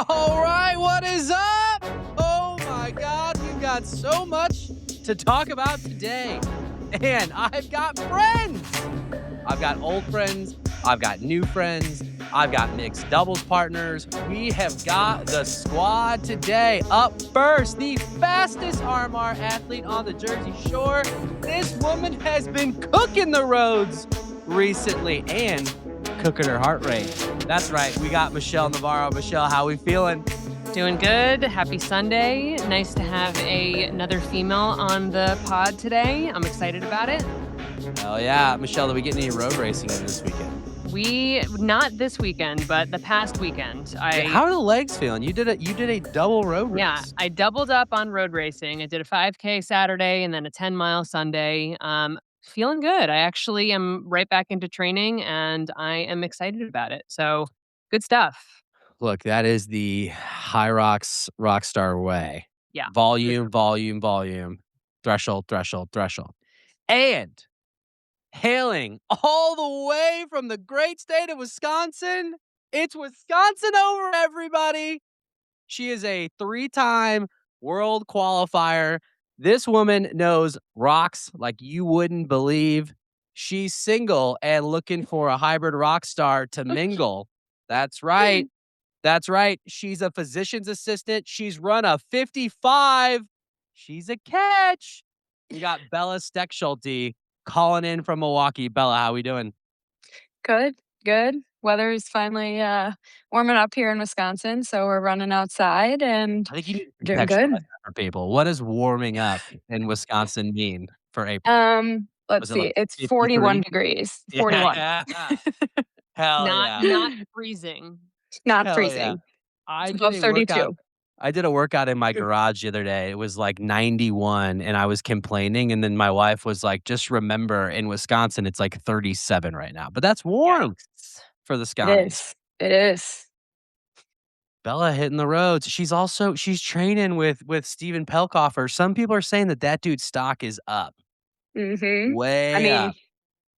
All right, what is up? Oh my God, we've got so much to talk about today. And I've got friends. I've got old friends. I've got new friends. I've got mixed doubles partners. We have got the squad today. Up first, the fastest RMR athlete on the Jersey Shore. This woman has been cooking the roads recently and cooking her heart rate. That's right. We got Michelle Navarro. Michelle, how we feeling? Doing good. Happy Sunday. Nice to have another female on the pod today. I'm excited about it. Hell yeah. Michelle, did we get any road racing in this weekend? Not this weekend, but the past weekend. How are the legs feeling? You did a double road race. Yeah, I doubled up on road racing. I did a 5K Saturday and then a 10-mile Sunday. Feeling good. I actually am right back into training and I am excited about it. So good stuff. Look, that is the HYROX Rockstar way. Yeah. Volume, volume, volume. Threshold, threshold, threshold. And hailing all the way from the great state of Wisconsin, it's Wisconsin over, everybody. She is a 3-time world qualifier. This woman knows rocks like you wouldn't believe. She's single and looking for a hybrid rock star to mingle. That's right. That's right. She's a physician's assistant. She's run a 55. She's a catch. We got Bella Steckschulte calling in from Milwaukee. Bella, how we doing? Good. Weather's finally warming up here in Wisconsin, so we're running outside and I think you need to doing good. contextualize that for people. What does warming up in Wisconsin mean for April? Let's see. Like it's 53? 41 degrees. 41. Yeah. Hell Not freezing. Not Hell freezing. I Above did a 32. workout. I did a workout in my garage the other day. It was like 91 and I was complaining. And then my wife was like, just remember in Wisconsin, it's like 37 right now. But that's warm for the Scotties. It is. Bella hitting the roads. She's training with Steven Pelkoffer. Some people are saying that dude's stock is up. Mm-hmm. Way up.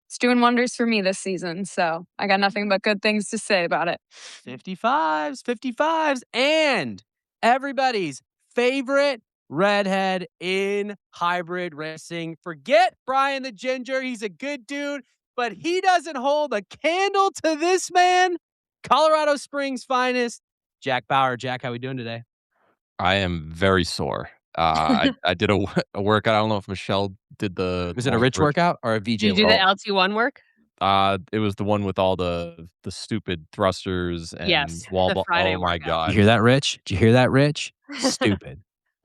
It's doing wonders for me this season, so I got nothing but good things to say about it. 55s, and everybody's favorite redhead in hybrid racing. Forget Brian the Ginger. He's a good dude, but he doesn't hold a candle to this man. Colorado Springs finest, Jack Bauer. Jack, how we doing today? I am very sore. I did a workout. I don't know if Michelle did the. Was it a rich workout or a VJ? Did you do the LT1 work? It was the one with all the stupid thrusters and wall ball. Oh my God! You hear that, Rich? Did you hear that, Rich? Stupid.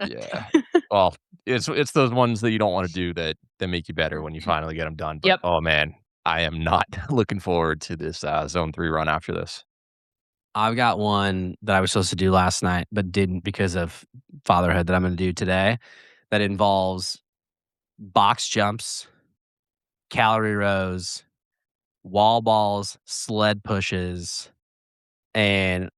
Yeah. Well, it's those ones that you don't want to do that make you better when you finally get them done. But oh man, I am not looking forward to this Zone 3 run after this. I've got one that I was supposed to do last night, but didn't because of fatherhood that I'm going to do today that involves box jumps, calorie rows, wall balls, sled pushes, and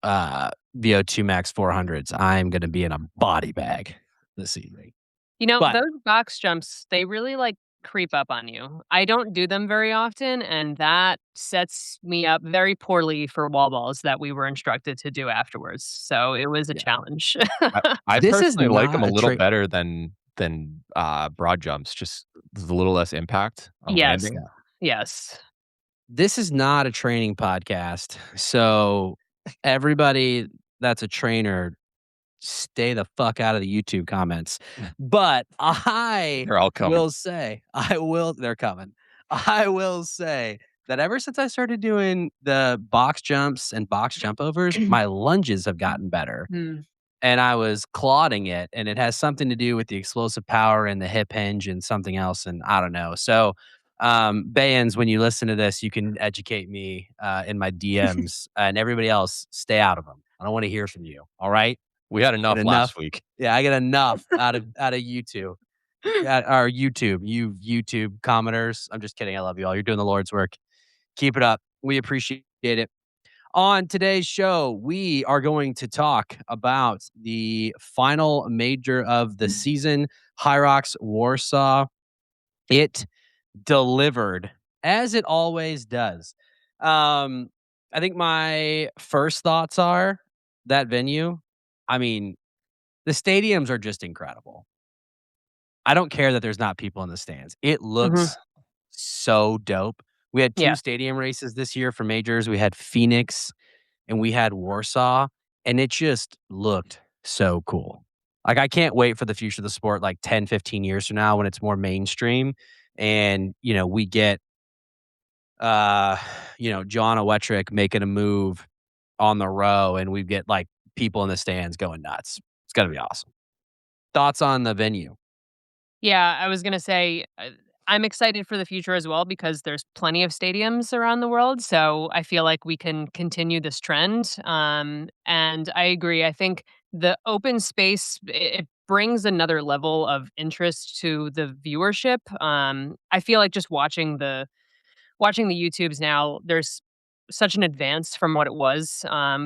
VO2 max 400s. I'm going to be in a body bag this evening. You know, those box jumps, they really creep up on you. I don't do them very often, and that sets me up very poorly for wall balls that we were instructed to do afterwards. So it was a challenge. I personally like them a little better than broad jumps, just a little less impact on landing. Yes. This is not a training podcast, so everybody that's a trainer, stay the fuck out of the YouTube comments. But They're all coming. They're coming. I will say that ever since I started doing the box jumps and box jump overs, my lunges have gotten better. And I was clodding it, and it has something to do with the explosive power and the hip hinge and something else, and I don't know. So Bayans, when you listen to this, you can educate me in my DMs, and everybody else, stay out of them. I don't want to hear from you. All right. We had enough last week. Yeah, I get enough out of YouTube. Our YouTube, you YouTube commenters. I'm just kidding. I love you all. You're doing the Lord's work. Keep it up. We appreciate it. On today's show, we are going to talk about the final major of the season, HYROX Warsaw. It delivered, as it always does. I think my first thoughts are that venue, I mean, the stadiums are just incredible. I don't care that there's not people in the stands. It Mhm. looks so dope. We had 2 Yeah. stadium races this year for majors. We had Phoenix and we had Warsaw, and it just looked so cool. Like, I can't wait for the future of the sport, like, 10, 15 years from now when it's more mainstream and, we get, uh, John Electric making a move on the row and we get, like, people in the stands going nuts. It's gonna be awesome. Thoughts on the venue? Yeah, I was gonna say, I'm excited for the future as well because there's plenty of stadiums around the world, so I feel like we can continue this trend. And I agree. I think the open space it brings another level of interest to the viewership. I feel like just watching the YouTubes now, there's such an advance from what it was.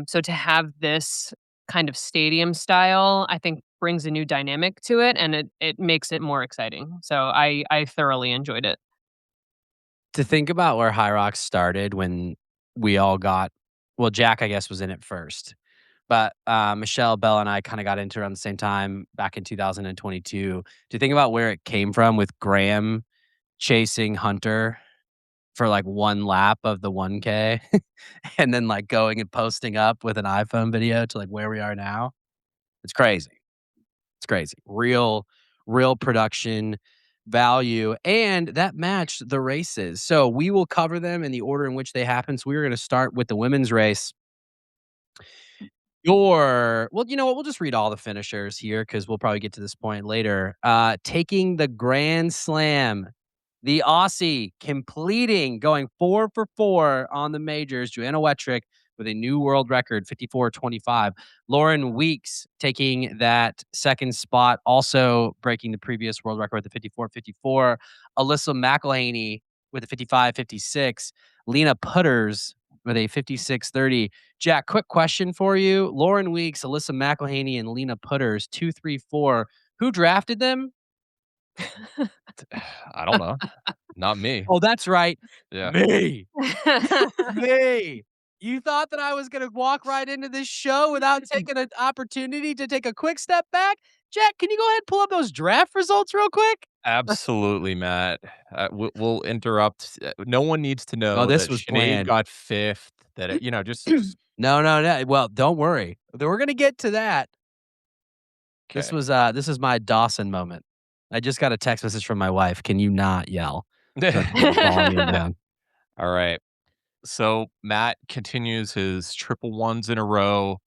So to have this kind of stadium style, I think brings a new dynamic to it and it makes it more exciting. So I thoroughly enjoyed it. To think about where HYROX started when we all got well, Jack, I guess, was in it first, but, Michelle, Bell, and I kinda got into it around the same time back in 2022. To think about where it came from with Graham chasing Hunter for, like, 1 lap of the 1K and then, like, going and posting up with an iPhone video to, like, where we are now, it's crazy. It's crazy. Real production value, and that matched the races. So we will cover them in the order in which they happen. So we're gonna start with the women's race. Well, you know what? We'll just read all the finishers here because we'll probably get to this point later. Taking the Grand Slam, the Aussie completing, going 4 for 4 on the majors, Joanna Wetrick with a new world record, 54:25. Lauren Weeks taking that second spot, also breaking the previous world record with the 54:54. Alyssa McElhaney with a 55:56. Lena Putters with a 56:30. Jack, quick question for you. Lauren Weeks, Alyssa McElhaney, and Lena Putters, 2, 3, 4. Who drafted them? I don't know. Not me. Oh, that's right. Yeah. Me. Me. You thought that I was gonna walk right into this show without taking an opportunity to take a quick step back? Jack, can you go ahead and pull up those draft results real quick? Absolutely, Matt. We'll interrupt. No one needs to Oh, know this that was Sinead planned. got 5th, that just No, no, no. Well, don't worry. We're gonna get to that. okay. This is my Dawson moment. I just got a text message from my wife. Can you not yell? So I can put the volume down. All right. So Matt continues his triple ones in a row.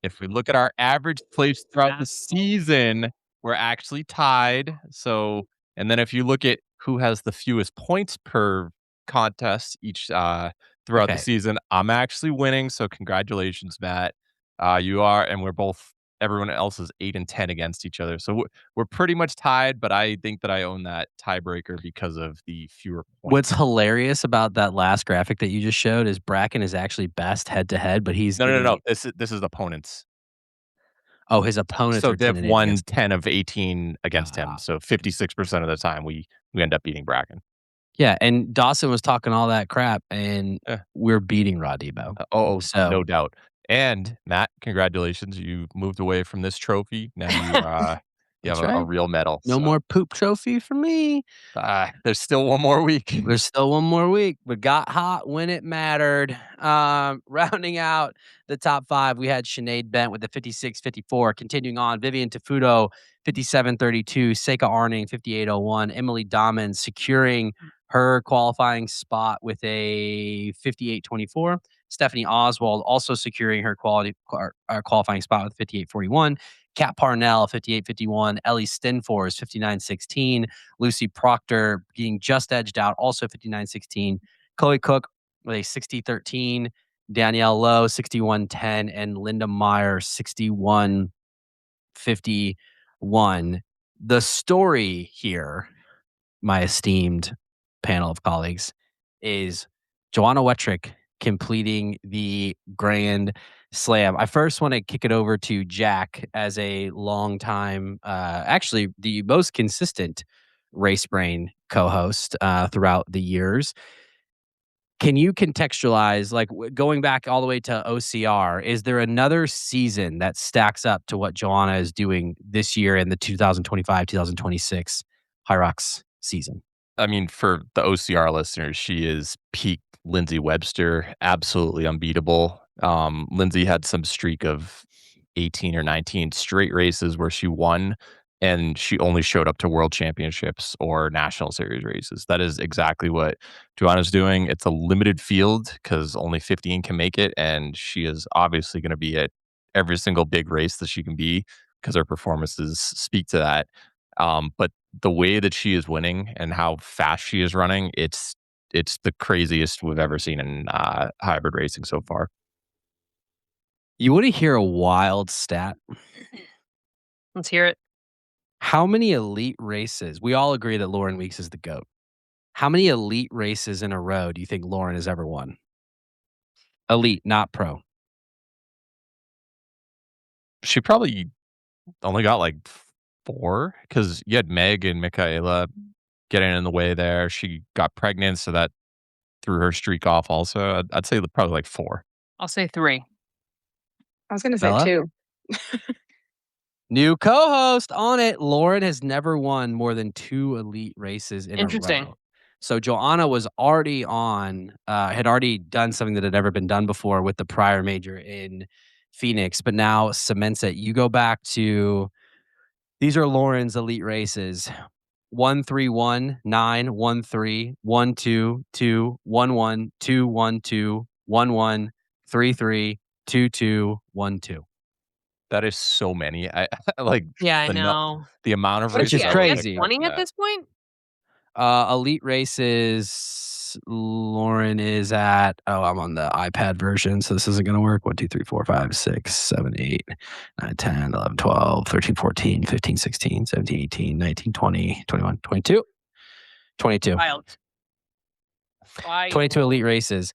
If we look at our average place throughout the season, we're actually tied. So, and then if you look at who has the fewest points per contest each throughout the Okay. season, I'm actually winning. So congratulations, Matt. You are, and we're both. Everyone else is 8 and 10 against each other. So we're pretty much tied, but I think that I own that tiebreaker because of the fewer What's points. hilarious about that last graphic that you just showed is Bracken is actually best head to head, but he's No, no, no, getting no. This is opponents. oh, his opponents So are 10 they've and 8 won against 10 of 18 against him. ah. So 56% of the time we end up beating Bracken. Yeah, and Dawson was talking all that crap, and Eh, we're beating Raw Debo. So no doubt. And Matt, congratulations. You moved away from this trophy. Now you have that's a right. real medal. No So more poop trophy for me. there's still one more week. There's still one more week, but got hot when it mattered. Rounding out the top 5, we had Sinead Bent with the 56:54. Continuing on, Vivian Tafuto, 57:32. Seika Arning, 58:01. Emily Dommins securing her qualifying spot with a 58:24. Stephanie Oswald also securing her qualifying spot with 58:41. Kat Parnell, 58:51. Ellie Stenfors, 59:16. Lucy Proctor being just edged out, also 59:16. Chloe Cook with a 60:13. Danielle Lowe, 61:10. And Linda Meyer, 61:51. The story here, my esteemed panel of colleagues, is Joanna Wetrick completing the Grand Slam. I first want to kick it over to Jack as a long time, actually the most consistent Race Brain co-host throughout the years. Can you contextualize, like, going back all the way to OCR, is there another season that stacks up to what Joanna is doing this year in the 2025-2026 HYROX season? I mean, for the OCR listeners, she is peak Lindsay Webster, absolutely unbeatable. Lindsay had some streak of 18 or 19 straight races where she won, and she only showed up to world championships or national series races. That is exactly what Joanna's doing. It's a limited field because only 15 can make it, and she is obviously going to be at every single big race that she can be because her performances speak to that. But the way that she is winning and how fast she is running, it's the craziest we've ever seen in hybrid racing so far. You wanna hear a wild stat? Let's hear it. How many elite races, we all agree that Lauren Weeks is the GOAT. How many elite races in a row do you think Lauren has ever won? Elite, not pro. She probably only got like 4 because you had Meg and Michaela getting in the way there. She got pregnant, so that threw her streak off also. I'd say probably like 4. I'll say 3. I was gonna say Bella? 2. New co-host on it. Lauren has never won more than 2 elite races in a Interesting. row. So Joanna was already had already done something that had never been done before with the prior major in Phoenix, but now cements it. You go back to, these are Lauren's elite races: 1-3-1, 9-1-3, 1-2-2, 1-1, 2-1-2, 1-1, 3-3, 2-2, 1-2. That is so many. I like Yeah, I the know. the amount of What is Which races. is she I at? wasn't Like crazy. 20 expecting at that. this point? Elite races, Lauren is at, I'm on the iPad version, so this isn't going to work. 1, 2, 3, 4, 5, 6, 7, 8, 9, 10, 11, 12, 13, 14, 15, 16, 17, 18, 19, 20, 21, 22. 22. Wild. 22 Wild. elite races.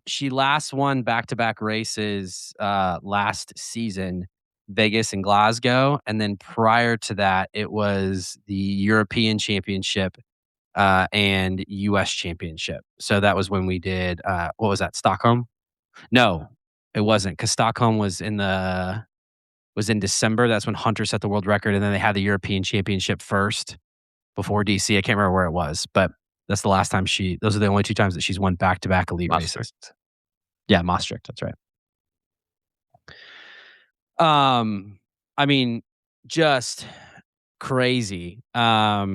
She last won back-to-back races last season, Vegas and Glasgow, and then prior to that, it was the European Championship and US Championship. So that was when we did what was that, Stockholm? No, it wasn't, because Stockholm was in December. That's when Hunter set the world record, and then they had the European Championship first before DC. I can't remember where it was, but that's the last time those are the only 2 times that she's won back-to-back elite races. Maastricht. Yeah, Maastricht, that's right. I mean, just crazy. I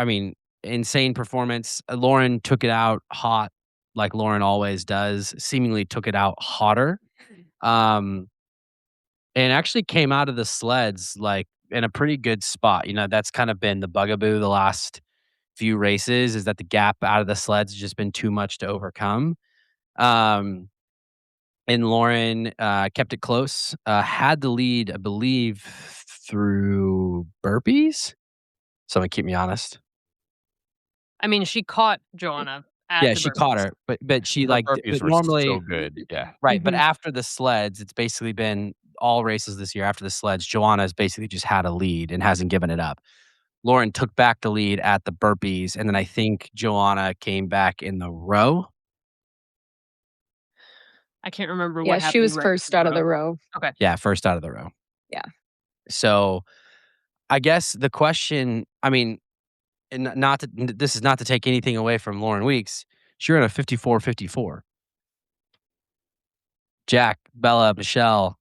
mean, insane performance. Lauren took it out hot, like Lauren always does, seemingly took it out hotter. And actually came out of the sleds, like, in a pretty good spot. You know, that's kind of been the bugaboo the last few races, is that the gap out of the sleds has just been too much to overcome. And Lauren kept it close, had the lead, I believe, through burpees. Someone keep me honest. I mean, she caught Joanna at Yeah, the she caught burpees. her, but she, Her like, burpees but were normally, so good. Yeah. right, but Mhm. after the sleds, it's basically been all races this year after the sleds, Joanna has basically just had a lead and hasn't given it up. Lauren took back the lead at the burpees, and then I think Joanna came back in the row. I can't remember Yeah, what she happened was right first after out of the row. Okay. Yeah, first out of the row. Yeah. So, I guess the question, I mean, and not to, this is not to take anything away from Lauren Weeks. She ran a 54-54. Jack, Bella, Michelle,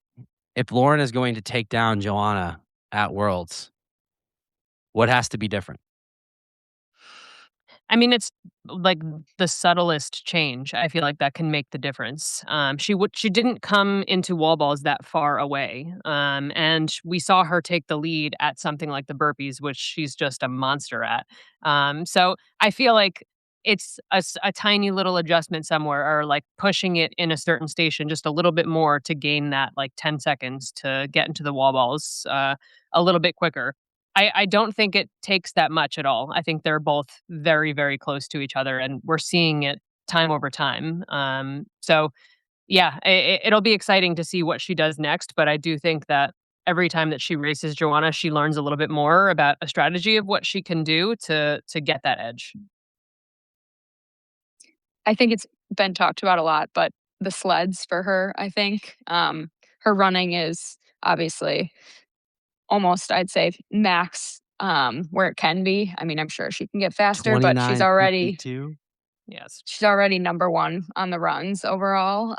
if Lauren is going to take down Joanna at Worlds, what has to be different? I mean, it's like the subtlest change. I feel like that can make the difference. She didn't come into wall balls that far away, and we saw her take the lead at something like the burpees, which she's just a monster at. So I feel like it's a tiny little adjustment somewhere, or like pushing it in a certain station just a little bit more to gain that like 10 seconds to get into the wall balls a little bit quicker. I don't think it takes that much at all. I think they're both very, very close to each other, and we're seeing it time over time. So yeah, it'll be exciting to see what she does next. But I do think that every time that she races Joanna, she learns a little bit more about a strategy of what she can do to get that edge. I think it's been talked about a lot, but the sleds for her, I think. Her running is obviously almost, I'd say, max where it can be. I mean, I'm sure she can get faster, but 29:52. Yes. she's already number one on the runs overall.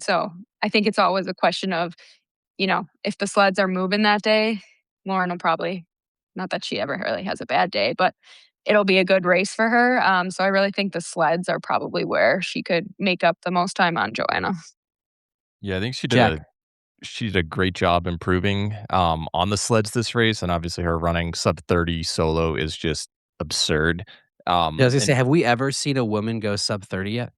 So I think it's always a question of, if the sleds are moving that day, Lauren will probably, not that she ever really has a bad day, but it'll be a good race for her. So I really think the sleds are probably where she could make up the most time on Joanna. Yeah, I think Jack. she did a great job improving on the sleds this race, and obviously her running sub 30 solo is just absurd. Yeah, I was gonna say, And have we ever seen a woman go sub 30 yet?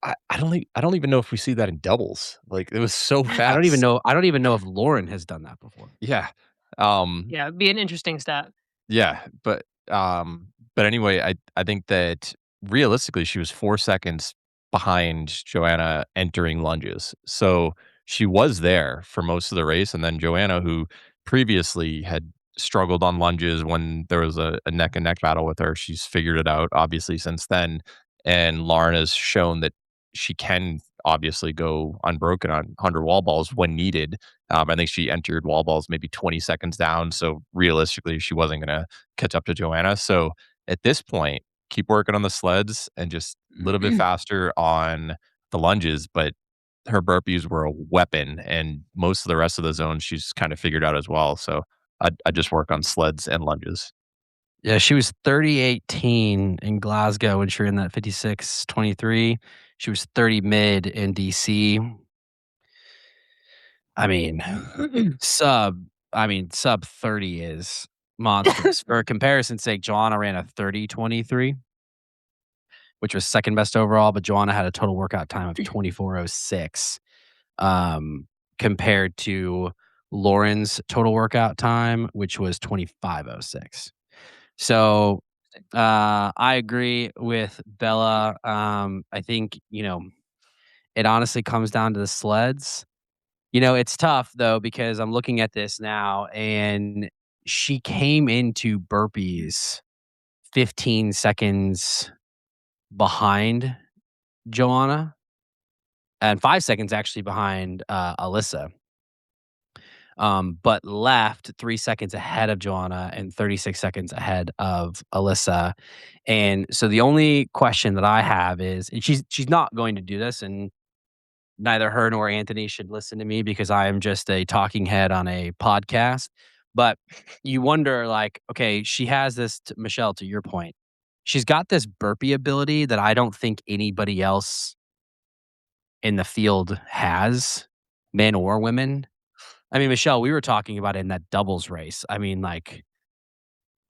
I don't even know if we see that in doubles. Like it was so I fast. don't even know if Lauren has done that before. Yeah. Um Yeah, it'd be an interesting stat. Yeah, but anyway, I think that realistically she was 4 seconds behind Joanna entering lunges. So she was there for most of the race, and then Joanna, who previously had struggled on lunges when there was a neck and neck battle with her, she's figured it out obviously since then. And Lauren has shown that she can obviously go unbroken on 100 wall balls when needed. I think she entered wall balls maybe 20 seconds down. So realistically, she wasn't going to catch up to Joanna. So at this point, keep working on the sleds and just a little bit faster on the lunges. But her burpees were a weapon, and most of the rest of the zones she's kind of figured out as well. So I just work on sleds and lunges. Yeah, she was 30:18 in Glasgow when she ran that 56:23. She was 30 mid in DC. I mean, sub 30 is monstrous. For comparison's sake, Joanna ran a 30:23, which was second best overall, but Joanna had a total workout time of 24:06, compared to Lauren's total workout time, which was 25:06. So, I agree with Bella. I think, it honestly comes down to the sleds. It's tough though because I'm looking at this now and she came into burpees 15 seconds behind Joanna and 5 seconds actually behind Alyssa. But left 3 seconds ahead of Joanna and 36 seconds ahead of Alyssa. And so the only question that I have is, and she's not going to do this, and neither her nor Anthony should listen to me because I am just a talking head on a podcast. But you wonder, like, okay, she has this, Michelle, to your point, she's got this burpee ability that I don't think anybody else in the field has, men or women. I mean, Michelle, we were talking about it in that doubles race. I mean, like,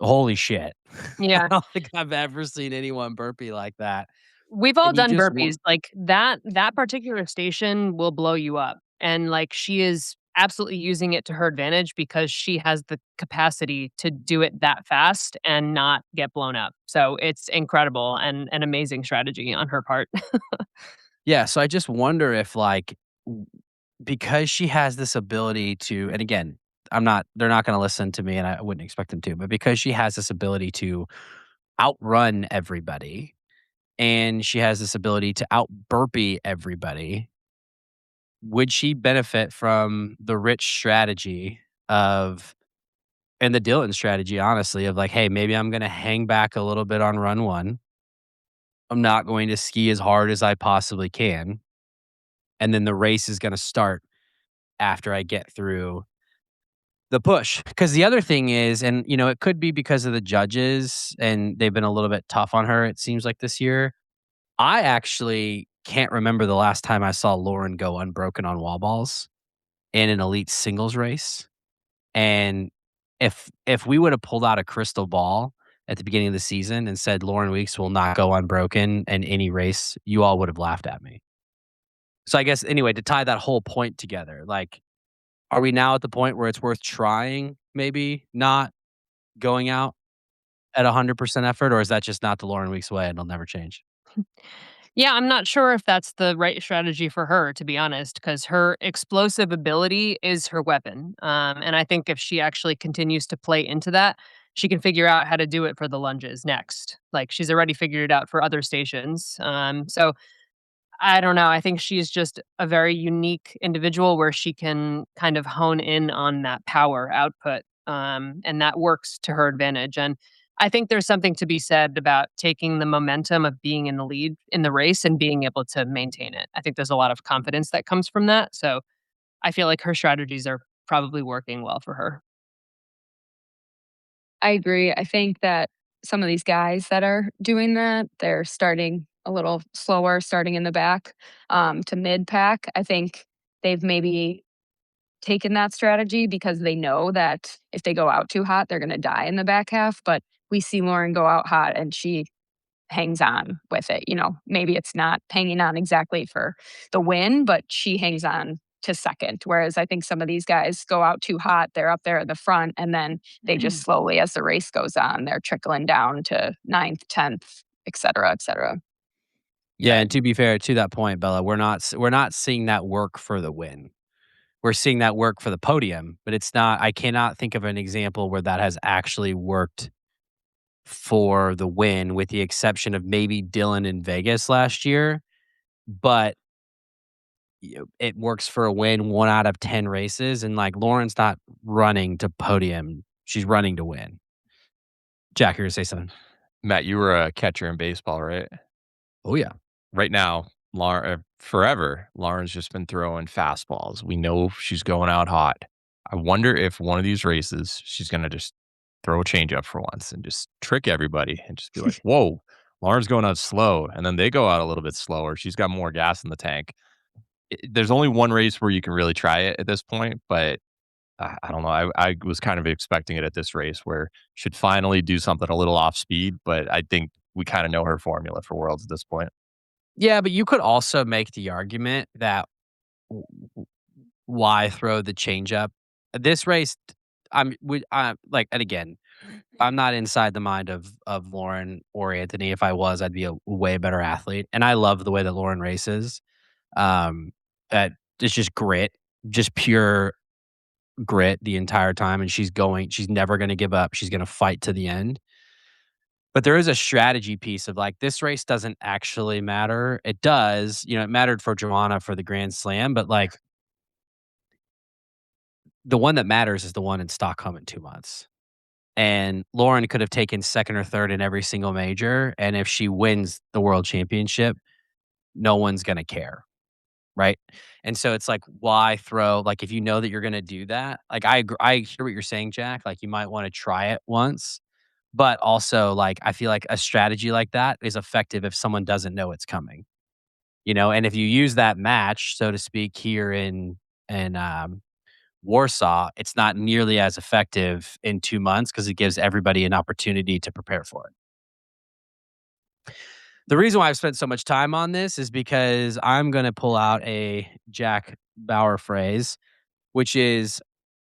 holy shit. I Yeah. don't think I've ever seen anyone burpee like that. We've all And you done just burpees. want Like that particular station will blow you up. And like she is absolutely using it to her advantage because she has the capacity to do it that fast and not get blown up. So it's incredible and an amazing strategy on her part. yeah, so I just wonder if, like, because she has this ability to, and again, they're not gonna listen to me, and I wouldn't expect them to, but because she has this ability to outrun everybody, and she has this ability to out burpee everybody, would she benefit from the Rich strategy of, and the Dylan strategy, honestly, of like, "Hey, maybe I'm gonna hang back a little bit on run 1. I'm not going to ski as hard as I possibly can, and then the race is gonna start after I get through the push." Because the other thing is, and, it could be because of the judges, and they've been a little bit tough on her, it seems like this year. I actually can't remember the last time I saw Lauren go unbroken on wall balls in an elite singles race. And if we would have pulled out a crystal ball at the beginning of the season and said Lauren Weeks will not go unbroken in any race, you all would have laughed at me. So I guess anyway, to tie that whole point together, like, are we now at the point where it's worth trying, maybe not going out at 100% effort, or is that just not the Lauren Weeks way and it'll never change? Yeah, I'm not sure if that's the right strategy for her, to be honest, because her explosive ability is her weapon. And I think if she actually continues to play into that, she can figure out how to do it for the lunges next. Like, she's already figured it out for other stations. So I don't know. I think she's just a very unique individual where she can kind of hone in on that power output, and that works to her advantage. And I think there's something to be said about taking the momentum of being in the lead in the race and being able to maintain it. I think there's a lot of confidence that comes from that. So I feel like her strategies are probably working well for her. I agree. I think that some of these guys that are doing that, they're starting a little slower, starting in the back to mid pack. I think they've maybe taken that strategy because they know that if they go out too hot, they're going to die in the back half. But we see Lauren go out hot and she hangs on with it. Maybe it's not hanging on exactly for the win, but she hangs on to second. Whereas I think some of these guys go out too hot, they're up there at the front, and then they just slowly, as the race goes on, they're trickling down to ninth, 10th, et cetera, et cetera. Yeah, and to be fair, to that point, Bella, we're not seeing that work for the win. We're seeing that work for the podium, but it's not. I cannot think of an example where that has actually worked for the win, with the exception of maybe Dylan in Vegas last year. But it works for a win 1 out of 10 races, and, like, Lauren's not running to podium, she's running to win. Jack, you're gonna say something? Matt, you were a catcher in baseball, right? Oh, yeah. Right now, forever, Lauren's just been throwing fastballs. We know she's going out hot. I wonder if one of these races she's gonna just throw a changeup for once and just trick everybody and just be like, "Whoa, Lauren's going out slow," and then they go out a little bit slower. She's got more gas in the tank. There's only one race where you can really try it at this point, but I don't know. I was kind of expecting it at this race where she'd finally do something a little off speed, but I think we kind of know her formula for Worlds at this point. Yeah, but you could also make the argument that w w why throw the changeup? This race, like, and again, I'm not inside the mind of Lauren or Anthony. If I was, I'd be a way better athlete, and I love the way that Lauren races. Um, it's just grit, just pure grit the entire time, and she's never gonna give up. She's gonna fight to the end. But there is a strategy piece of, like, this race doesn't actually matter. It does, it mattered for Joanna for the Grand Slam, but, like, the one that matters is the one in Stockholm in 2 months. And Lauren could have taken second or third in every single major, and if she wins the world championship, no one's gonna care, right? And so it's like, why throw, like, if you know that you're gonna do that, like, I hear what you're saying, Jack, like, you might wanna try it once, but also, like, I feel like a strategy like that is effective if someone doesn't know it's coming, and if you use that match, so to speak, here in Warsaw, it's not nearly as effective in 2 months because it gives everybody an opportunity to prepare for it. The reason why I've spent so much time on this is because I'm gonna pull out a Jack Bauer phrase, which is,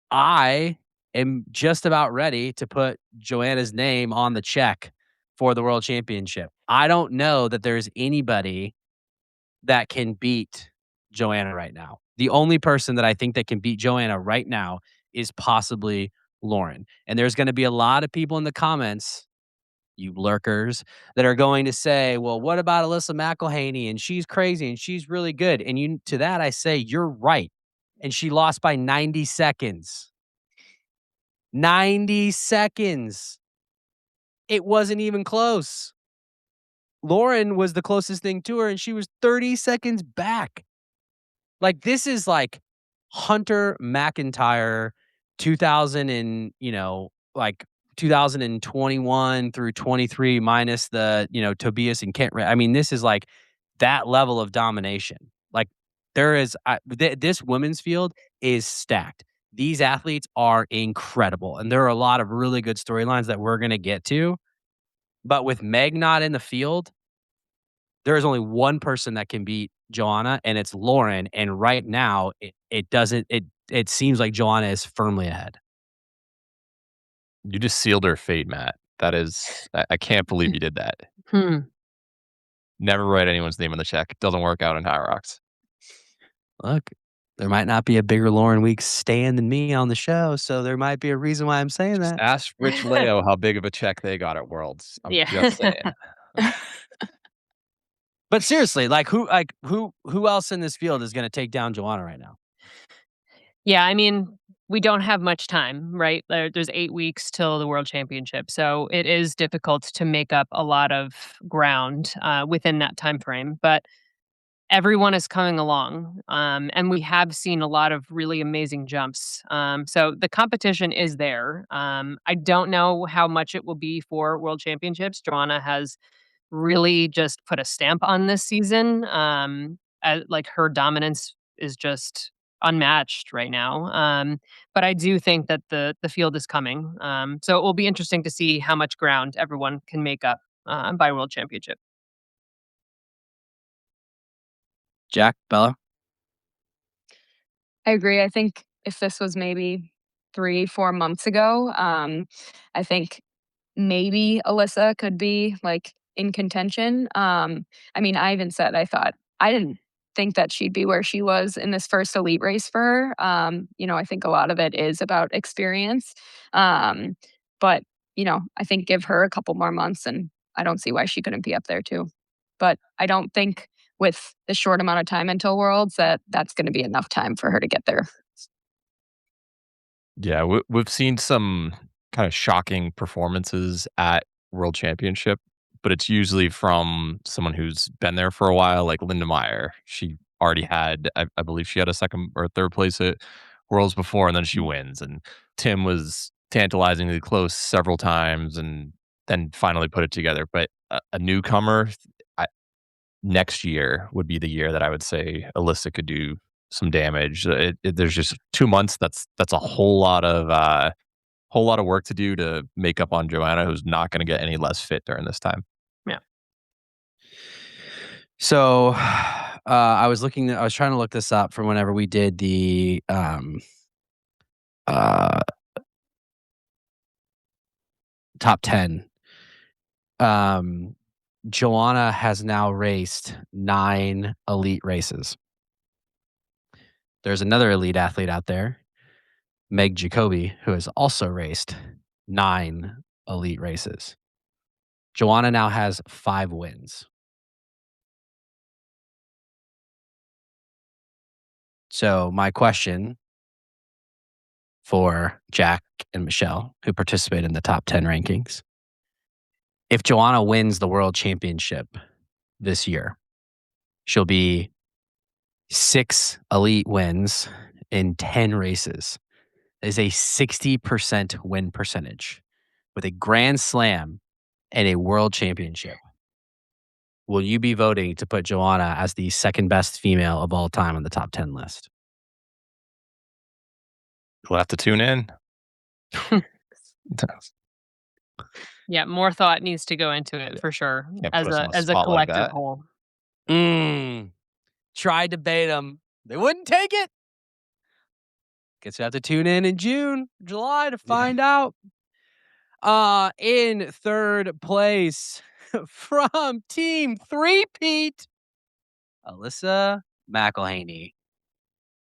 I am just about ready to put Joanna's name on the check for the world championship. I don't know that there's anybody that can beat Joanna right now. The only person that I think that can beat Joanna right now is possibly Lauren. And there's going to be a lot of people in the comments, you lurkers, that are going to say, well, what about Alyssa McElhaney? And she's crazy and she's really good. And to that, I say, you're right. And she lost by 90 seconds. 90 seconds. It wasn't even close. Lauren was the closest thing to her, and she was 30 seconds back. Like, this is like Hunter McIntyre 2000 and, like 2021 through 23 minus the, Tobias and Kent. I mean, this is like that level of domination. Like, there is this women's field is stacked. These athletes are incredible, and there are a lot of really good storylines that we're going to get to. But with Meg not in the field, there is only one person that can beat Joanna, and it's Lauren. And right now, it doesn't. It seems like Joanna is firmly ahead. You just sealed her fate, Matt. That is, I can't believe you did that. Hmm. Never write anyone's name on the check. It doesn't work out in HYROX. Look, There might not be a bigger Lauren Weeks stan than me on the show, so there might be a reason why I'm saying Just that. ask Rich Leo how big of a check they got at Worlds. I'm Yeah. just saying. But seriously, who else in this field is gonna take down Joanna right now? Yeah, I mean, we don't have much time, right? There's 8 weeks till the World Championship, so it is difficult to make up a lot of ground, within that time frame, but everyone is coming along, and we have seen a lot of really amazing jumps, so the competition is there. I don't know how much it will be for World Championships. Joanna has really just put a stamp on this season. Like her dominance is just unmatched right now. But I do think that the field is coming. So it will be interesting to see how much ground everyone can make up by World Championship. Jack, Bella? I agree. I think if this was maybe 3, 4 months ago, I think maybe Alyssa could be, like, in contention. I mean, I even said I thought I didn't think that she'd be where she was in this first elite race for her. I think a lot of it is about experience. Um, but, I think give her a couple more months, and I don't see why she couldn't be up there too. But I don't think with the short amount of time until Worlds that that's gonna be enough time for her to get there. Yeah, we've seen some kind of shocking performances at World Championship, but it's usually from someone who's been there for a while, like Linda Meyer. She already had, I believe she had a second or third place at Worlds before, and then she wins. And Tim was tantalizingly close several times and then finally put it together. But a newcomer, I, next year would be the year that I would say Alyssa could do some damage. There's just 2 months. That's a whole lot of work to do to make up on Joanna, who's not going to get any less fit during this time. Yeah. So, I was trying to look this up from whenever we did the, uh, top 10. Um, Joanna has now raced 9 elite races. There's another elite athlete out there, Meg Jacoby, who has also raced 9 elite races. Joanna now has 5 wins. So my question for Jack and Michelle, who participate in the top 10 rankings, if Joanna wins the world championship this year, she'll be 6 elite wins in 10 races. That is a 60% win percentage with a grand slam and a world championship. Will you be voting to put Joanna as the second best female of all time on the top 10 list? We'll have to tune in. Yeah, more thought needs to go into it for sure Can't as put us on a the as a spot like collective that. whole. Tried to bait them. They wouldn't take it. Guess you have to tune in June, July to find out. In third place from Team Three-Peat, Alyssa McElhaney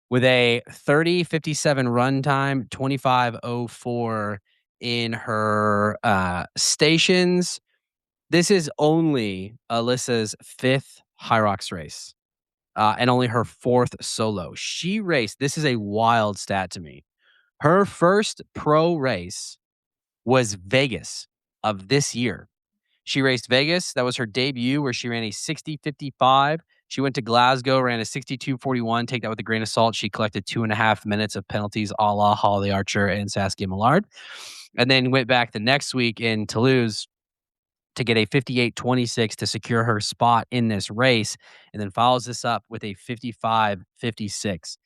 with a 30:57 run time, 25:04 in her stations. This is only Alyssa's 5th HYROX race and only her 4th solo. She raced, this is a wild stat to me. Her first pro race was Vegas of this year. She raced Vegas. That was her debut where she ran a 60:55. She went to Glasgow, ran a 62:41. Take that with a grain of salt. She collected 2.5 minutes of penalties a la Holly Archer and Saskia Millard. And then went back the next week in Toulouse to get a 58:26 to secure her spot in this race. And then follows this up with a 55:56.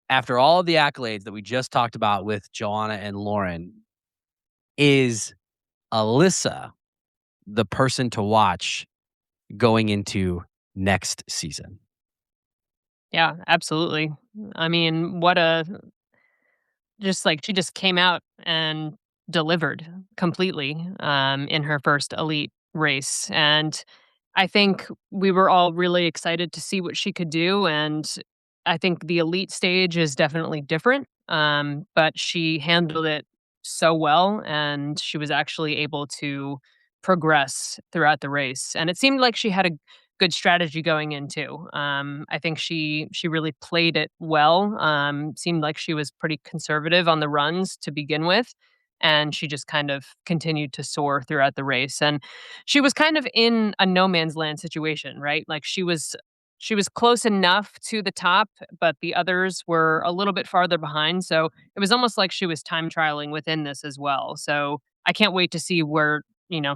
After all of the accolades that we just talked about with Joanna and Lauren, is Alyssa the person to watch going into next season? Yeah, absolutely. I mean, she just came out and delivered completely in her first elite race. And I think we were all really excited to see what she could do. And I think the elite stage is definitely different, but she handled it so well, and she was actually able to progress throughout the race. And it seemed like she had a good strategy going in too. I think she really played it well. Seemed like she was pretty conservative on the runs to begin with, and she just kind of continued to soar throughout the race. And she was kind of in a no man's land situation, right? Like she was close enough to the top, but the others were a little bit farther behind, so it was almost like she was time trialing within this as well. So I can't wait to see where,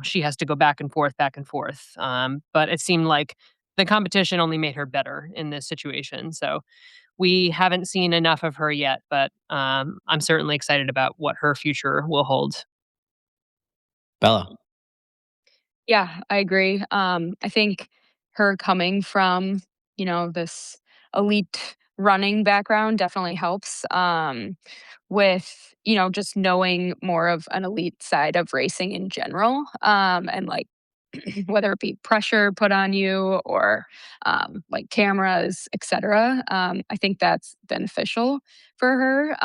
she has to go back and forth. But it seemed like the competition only made her better in this situation. So we haven't seen enough of her yet, but I'm certainly excited about what her future will hold. Bella. Yeah, I agree. I think her coming from, this elite running background definitely helps. With, just knowing more of an elite side of racing in general. And like whether it be pressure put on you or like cameras, etc. I think that's beneficial for her.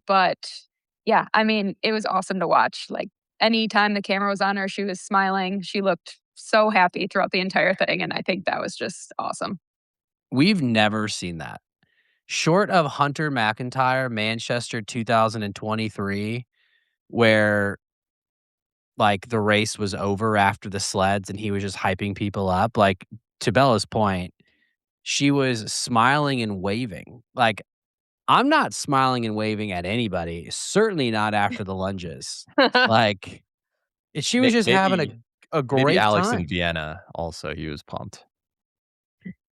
But yeah, I mean, it was awesome to watch. Like anytime the camera was on her, she was smiling. She looked so happy throughout the entire thing. And I think that was just awesome. We've never seen that. Short of Hunter McIntyre, Manchester 2023, where like the race was over after the sleds and he was just hyping people up. Like to Bella's point, she was smiling and waving. Like I'm not smiling and waving at anybody, certainly not after the lunges. Like she was just having Maybe a maybe great Alex in time. Vienna also, he was pumped.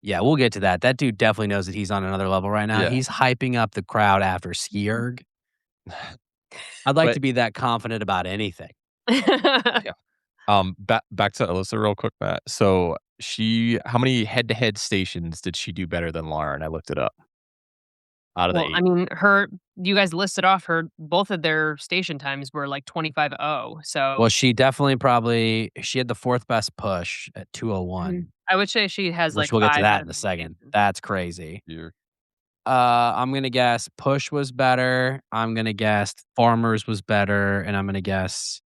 Yeah, we'll get to that. That dude definitely knows that he's on another level right now. Yeah. He's hyping up the crowd after Skierg. I'd like But to be that confident about anything. yeah. Back to Alyssa real quick, Matt. So how many head-to-head stations did she do better than Lauren? I looked it up. Out of the Well, I 8. mean, you guys listed off both of their station times were like 25:0. Well, So she had the 4th best push at 2:01, I would say she has which like we'll get to 5 that out in of a the second. stations. That's crazy. You're I'm gonna guess push was better. I'm gonna guess farmers was better, and I'm gonna guess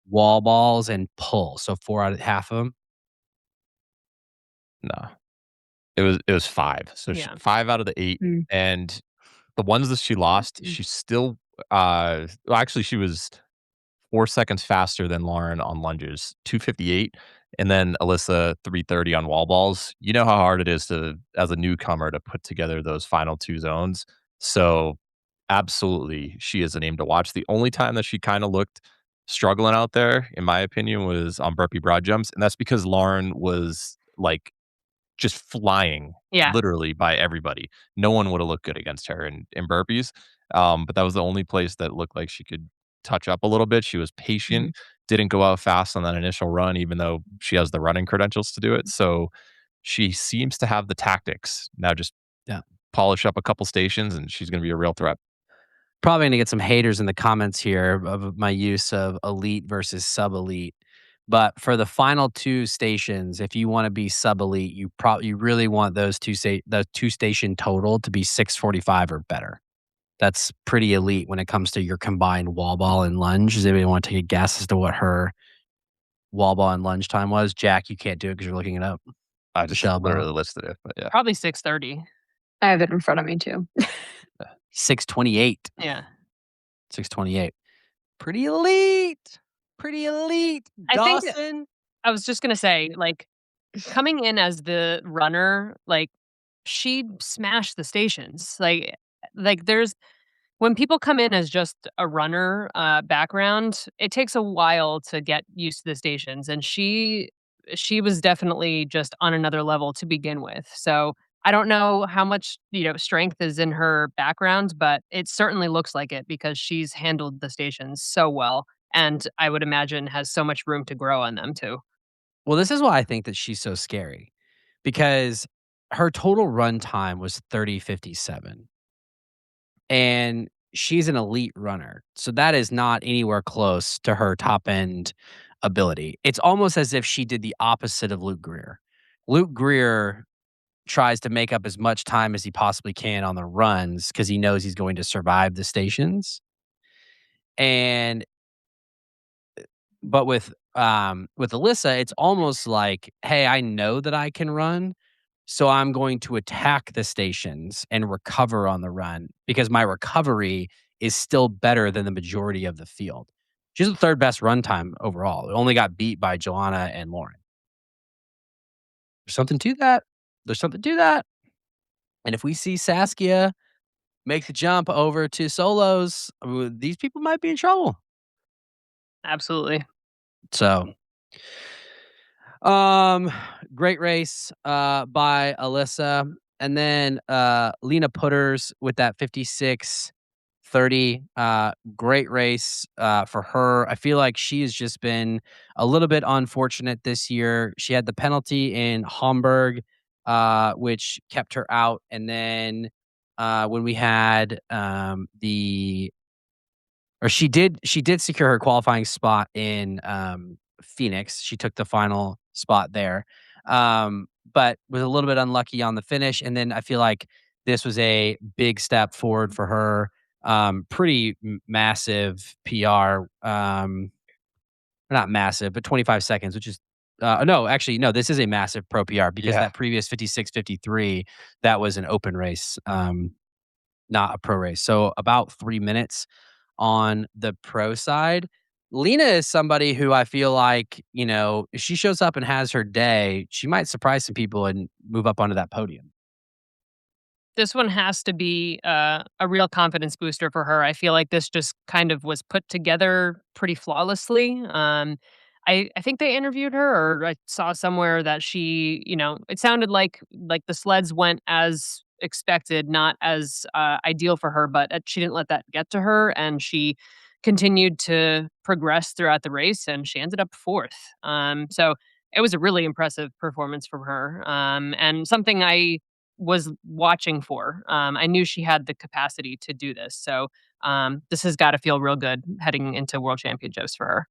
wall balls and pull. So 4 out of half of them. no. It was 5. So Yeah. 5 out of the 8, Mm. and the ones that she lost, she still, well, actually, she was 4 seconds faster than Lauren on lunges, 2:58, and then Alyssa 3:30 on wall balls. You know how hard it is to, as a newcomer, to put together those final 2 zones. So, absolutely, she is a name to watch. The only time that she kinda looked struggling out there, in my opinion, was on burpee broad jumps, and that's because Lauren was, like, just flying Yeah. literally by everybody. No one would have looked good against her in burpees. But that was the only place that looked like she could touch up a little bit. She was patient, Mhm. didn't go out fast on that initial run, even though she has the running credentials to do it. So she seems to have the tactics. Now just Yeah. polish up a couple stations and she's going to be a real threat. Probably gonna get some haters in the comments here of my use of elite versus sub elite. But for the final 2 stations, if you wanna be sub elite, you really want the 2 station total to be 6:45 or better. That's pretty elite when it comes to your combined wall ball and lunge. Does anybody wanna take a guess as to what her wall ball and lunge time was? Jack, you can't do it because 'cause you're looking it up. I just Michelle, Bella. literally listed it, but yeah. Probably 6:30. I have it in front of me too. 6:28. Yeah. 6:28. Pretty elite. Pretty elite. I think Dawson. I was just gonna say, like, coming in as the runner, like, she smashed the stations. There's when people come in as just a runner, background, it takes a while to get used to the stations, and she was definitely just on another level to begin with. So, I don't know how much, strength is in her background, but it certainly looks like it because she's handled the stations so well, and I would imagine has so much room to grow on them too. Well, this is why I think that she's so scary because her total run time was 30:57 and she's an elite runner. So that is not anywhere close to her top end ability. It's almost as if she did the opposite of Luke Greer. Luke Greer tries to make up as much time as he possibly can on the runs because he knows he's going to survive the stations. And but with Alyssa, it's almost like, hey, I know that I can run, so I'm going to attack the stations and recover on the run because my recovery is still better than the majority of the field. She's the third best run time overall. It only got beat by Joanna and Lauren. There's something to that. There's something to that. And if we see Saskia make the jump over to solos, these people might be in trouble. Absolutely. So, um, great race by Alyssa. And then Lena Putters with that 56:30. Great race for her. I feel like she has just been a little bit unfortunate this year. She had the penalty in Hamburg, which kept her out. And then when we had she did secure her qualifying spot in Phoenix. She took the final spot there, but was a little bit unlucky on the finish. And then I feel like this was a big step forward for her. Pretty massive PR. Not massive, but 25 seconds, which is no, actually, no. This is a massive pro PR because Yeah. that previous 56:53 that was an open race, not a pro race. So about 3 minutes on the pro side. Lena is somebody who I feel like, if she shows up and has her day, she might surprise some people and move up onto that podium. This one has to be a real confidence booster for her. I feel like this just kind of was put together pretty flawlessly. I think they interviewed her, or I saw somewhere that she, it sounded like the sleds went as expected, not as ideal for her, but she didn't let that get to her, and she continued to progress throughout the race, and she ended up fourth. So it was a really impressive performance from her, and something I was watching for. I knew she had the capacity to do this. So this has got to feel real good heading into world championships for her.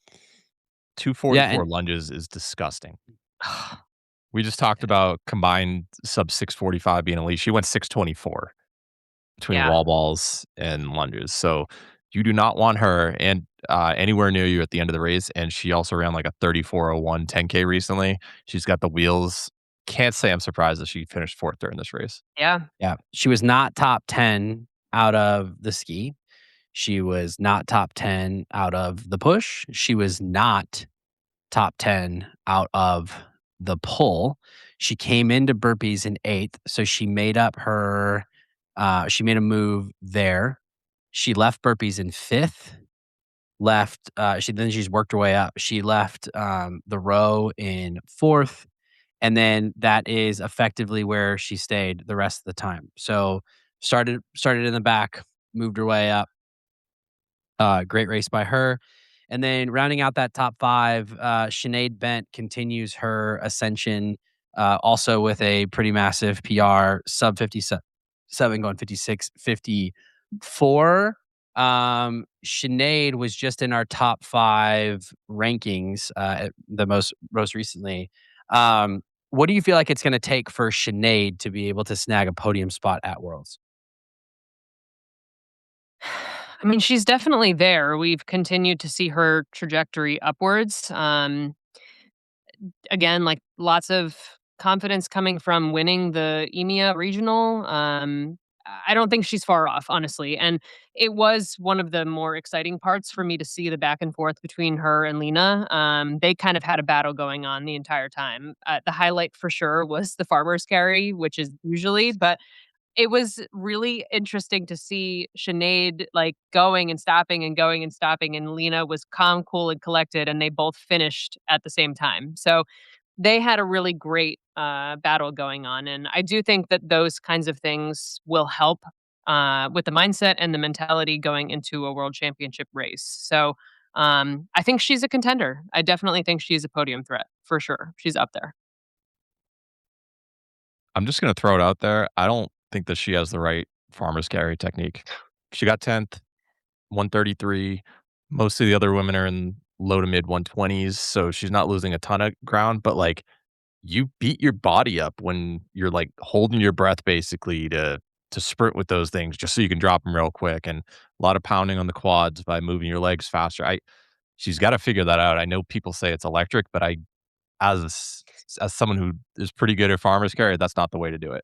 Yeah, 244 and lunges is disgusting. We just talked about combined sub 645 being elite. She went 624 between Yeah. wall balls and lunges. So you do not want her and anywhere near you at the end of the race. And she also ran like a 34:01 10K recently. She's got the wheels. Can't say I'm surprised that she finished fourth during this race. Yeah. yeah, she was not top 10 out of the ski. She was not top 10 out of the push. She was not top 10 out of the pull. She came into burpees in 8th, so she made up her she made a move there. She left burpees in 5th, she's worked her way up. She left the row in 4th, and then that is effectively where she stayed the rest of the time. So started in the back, moved her way up. Great race by her. And then rounding out that top 5, Sinead Bent continues her ascension, also with a pretty massive PR, sub 57 going 56:54. Sinead was just in our top 5 rankings, at the most recently. What do you feel like it's gonna take for Sinead to be able to snag a podium spot at Worlds? I mean, she's definitely there. We've continued to see her trajectory upwards. Again, like lots of confidence coming from winning the EMEA regional. I don't think she's far off, honestly. And it was one of the more exciting parts for me to see the back and forth between her and Lena. They kind of had a battle going on the entire time. The highlight for sure was the farmer's carry, which is usually, but it was really interesting to see Sinead, like, going and stopping and going and stopping, and Lena was calm, cool, and collected, and they both finished at the same time. So, they had a really great, battle going on, and I do think that those kinds of things will help, with the mindset and the mentality going into a world championship race. So, I think she's a contender. I definitely think she's a podium threat, for sure. She's up there. I'm just going to throw it out there. I don't think that she has the right farmer's carry technique. She got 10th, 133. Most of the other women are in low to mid 120s, so she's not losing a ton of ground, but like you beat your body up when you're, like, holding your breath basically to sprint with those things just so you can drop them real quick, and a lot of pounding on the quads by moving your legs faster. I She's gotta figure that out. I know people say it's electric, but as someone who is pretty good at farmer's carry, that's not the way to do it.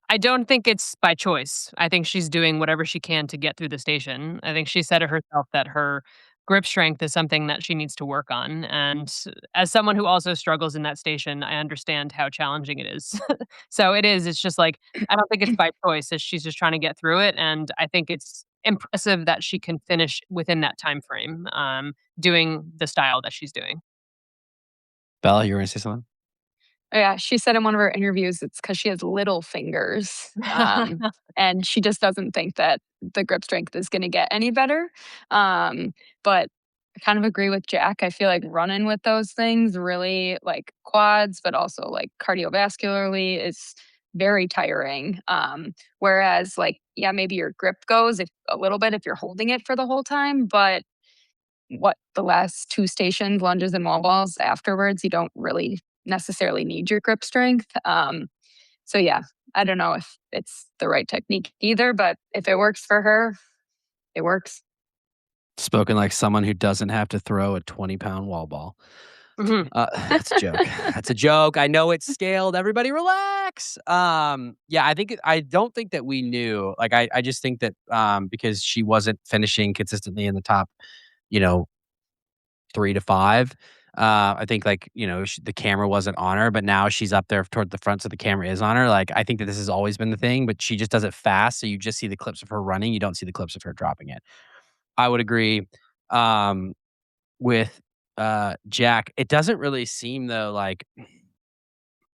I don't think it's by choice. I think she's doing whatever she can to get through the station. I think she said it herself that her grip strength is something that she needs to work on, and as someone who also struggles in that station, I understand how challenging it is. So it is, it's just like, I don't think it's by choice, she's just trying to get through it, and I think it's impressive that she can finish within that time frame, doing the style that she's doing. Bella, you were gonna say something? Yeah, she said in one of her interviews it's because she has little fingers, and she just doesn't think that the grip strength is gonna get any better, but I kind of agree with Jack. I feel like running with those things really, like, quads, but also, like, cardiovascularly is very tiring, whereas, like, yeah, maybe your grip goes if a little bit if you're holding it for the whole time, but the last 2 stations, lunges and wall balls afterwards, you don't really necessarily need your grip strength. So yeah, I don't know if it's the right technique either, but if it works for her, it works. Spoken like someone who doesn't have to throw a 20-pound wall ball. Mhm. That's a joke. That's a joke. I know it's scaled. Everybody relax. Yeah, I don't think that we knew. Like, I just think that because she wasn't finishing consistently in the top, you know, 3 to 5. I think, like, the camera wasn't on her, but now she's up there toward the front, so the camera is on her. Like, I think that this has always been the thing, but she just does it fast, so you just see the clips of her running. You don't see the clips of her dropping it. I would agree. Um, with Jack, it doesn't really seem though like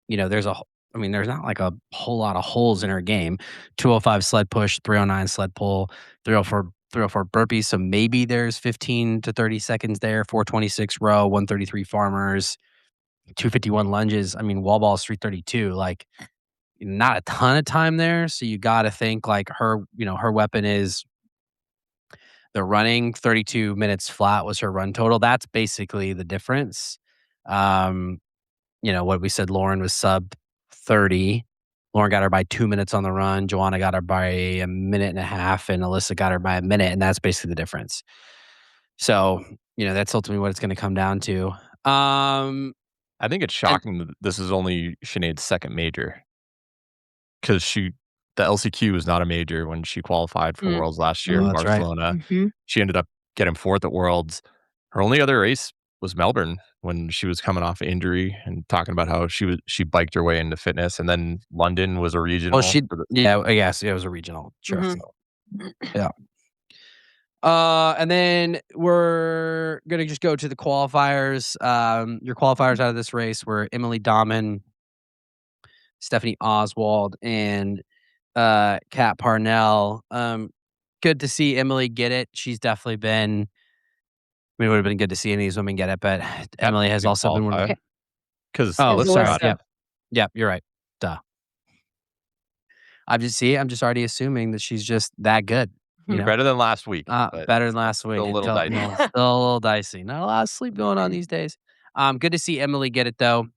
there's I mean, there's not like a whole lot of holes in her game. 205 sled push, 309 sled pull, 304 burpees. So maybe there's 15 to 30 seconds there. 426 row, 133 farmers, 251 lunges. I mean, wall ball's 332. Like, not a ton of time there. So you got to think like her weapon is the running. 32 minutes flat was her run total. That's basically the difference. Um, what we said, Lauren was sub 30. Lauren got her by 2 minutes on the run. Joanna got her by a minute and a half, and Alyssa got her by a minute, and that's basically the difference. So, that's ultimately what it's going to come down to. I think it's And shocking that this is only Sinead's second major because the LCQ was not a major when she qualified for Mm. Worlds last year oh, in that's right. Barcelona. Mhm. She ended up getting 4th at Worlds. Her only other race was Melbourne when she was coming off injury and talking about how she biked her way into fitness, and then London was a Well, regional for the yeah, I guess it was a regional. Sure. Mhm. So, yeah. And then we're gonna just go to the qualifiers. Your qualifiers out of this race were Emily Dahman, Stephanie Oswald, and Kat Parnell. Good to see Emily get it. She's definitely been. I mean, it would have been good to see any of these women get it, but Cat Emily has didn't also been one of qualify the. Okay. because Oh, Is Alyssa sorry. got it. Alyssa. Yep. Yep. You're right. Duh. I'm just already assuming that she's just that good. You know, Better than last week, but better than last week. still a little dicey. No, still a little dicey. Not a lot of sleep going on these days. Good to see Emily get it though.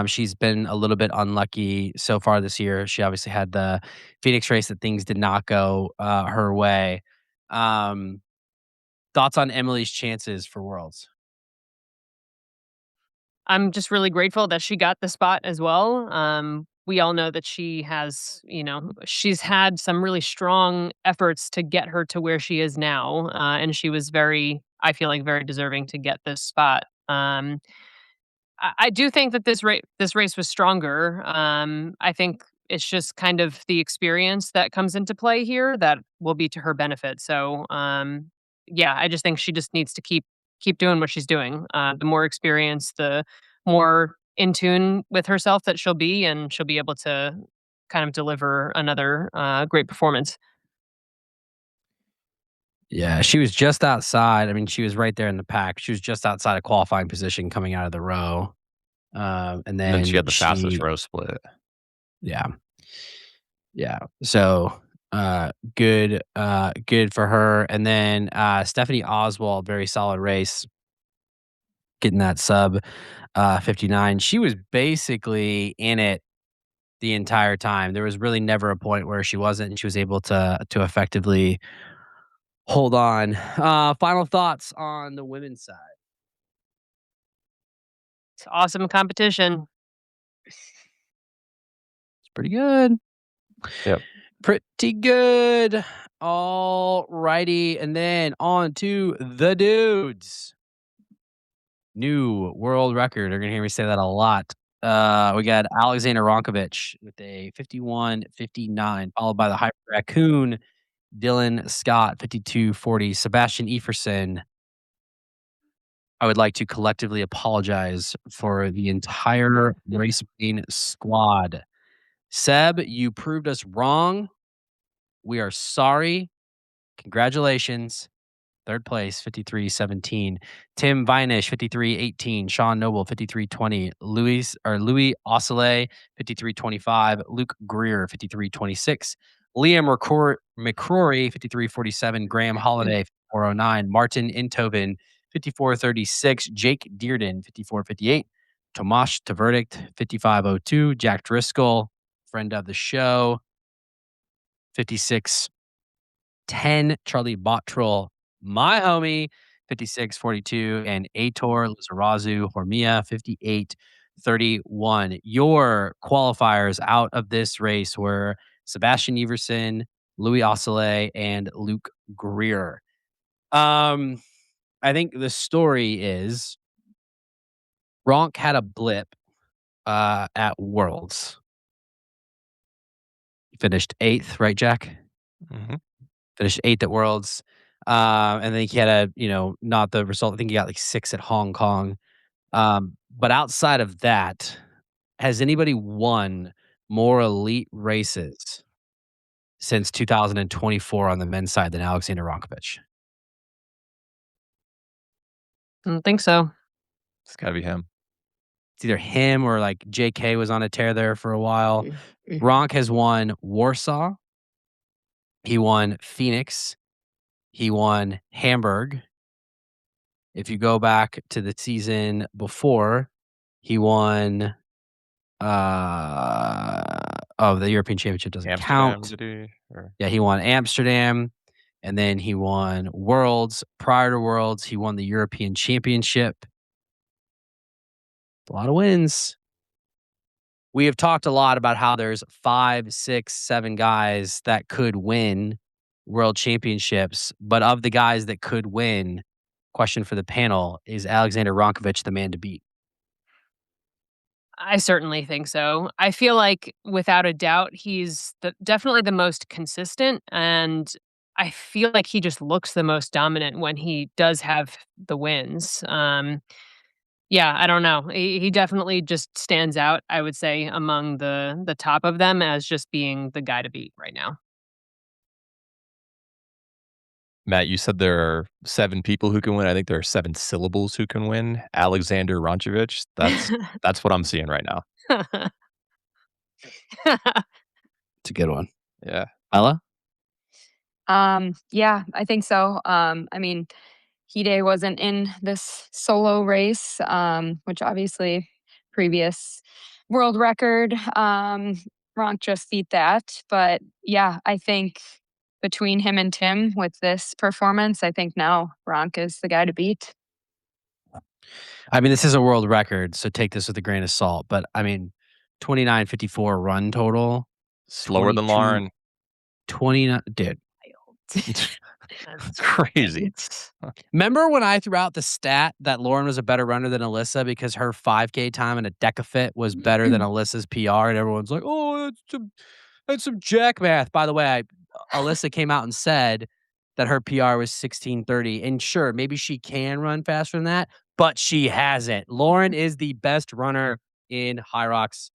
She's been a little bit unlucky so far this year. She obviously had the Phoenix race that things did not go her way. Um, Thoughts on Emily's chances for Worlds? I'm just really grateful that she got the spot as well. We all know that she has, she's had some really strong efforts to get her to where she is now, and she was I feel like, very deserving to get this spot. I do think that this race was stronger. I think it's just kind of the experience that comes into play here that will be to her benefit. So, yeah, I just think she just needs to keep doing what she's doing. The more experience, the more in tune with herself that she'll be, and she'll be able to kind of deliver another great performance. Yeah, she was just outside. I mean, she was right there in the pack. She was just outside of qualifying position coming out of the row. And And then she then had the fastest row split. yeah, yeah. So, good for her. And then, Stephanie Oswald, very solid race. getting that sub 59. She was basically in it the entire time. There was really never a point where she wasn't, and she was able to effectively hold on. Final thoughts on the women's side. It's awesome competition. It's pretty good. Yep. Pretty good. All righty. And then on to the dudes. New world record. You're going to hear me say that a lot. We got Alexander Ronkovich with a 51-59, followed by the Hyper Raccoon, Dylan Scott, 52-40. Sebastian Eferson. I would like to collectively apologize for the entire Race Green squad. Seb, you proved us wrong. We are sorry. Congratulations. Third place, 53-17. Tim Vinish, 53-18. Sean Noble, 53-20. Louis Osile, 53-25. Luke Greer, 53-26. Liam McCrory, 53-47. Graham Holiday, 54-09. Martin Intoven, 54-36. Jake Dearden, 54-58. Tomasz Tverdict, 55-02. Jack Driscoll, friend of the show, 56-10. Charlie Bottrell, my homie, 56-42. And Aitor Lizarazu Hormia, 58-31. Your qualifiers out of this race were Sebastian Everson, Louis Osile, and Luke Greer. I think the story is Ronk had a blip at Worlds. He finished 8th, right, Jack? Mhm. Finished 8th at Worlds. And then he had not the result. I think he got like 6 at Hong Kong. But outside of that, has anybody won more elite races since 2024 on the men's side than Alexander Ronkovich? I don't think so. It's got to be him. It's either him or like JK was on a tear there for a while. Ronk has won Warsaw. He won Phoenix. He won Hamburg. If you go back to the season before, he won the European Championship doesn't Amsterdam, count. did he? Or... Yeah, he won Amsterdam, and then he won Worlds. Prior to Worlds, he won the European Championship. A lot of wins. We have talked a lot about how there's 5, 6, 7 guys that could win world championships, but of the guys that could win, question for the panel, is Alexander Ronkovich the man to beat? I certainly think so. I feel like without a doubt, he's definitely the most consistent, and I feel like he just looks the most dominant when he does have the wins. Yeah, I don't know. He definitely just stands out, I would say, among the top of them as just being the guy to beat right now. Matt, you said there are 7 people who can win. I think there are 7 syllables who can win. Alexander Ronkovich. That's what I'm seeing right now. It's a good one. Yeah. Ella? Yeah, I think so. I mean, Hide wasn't in this solo race, which obviously previous world record. Ronk just beat that. But yeah, I think between him and Tim with this performance, I think now Ronk is the guy to beat. I mean, this is a world record, so take this with a grain of salt. But I mean, 29:54 run total. Slower than Lauren. 29, dude. That's Crazy. Remember when I threw out the stat that Lauren was a better runner than Alyssa because her 5K time in a decafit was better than Alyssa's PR, and everyone's like, "Oh, that's some jack math." By the way, Alyssa came out and said that her PR was 16:30, and sure, maybe she can run faster than that, but she hasn't. Lauren is the best runner in HYROX.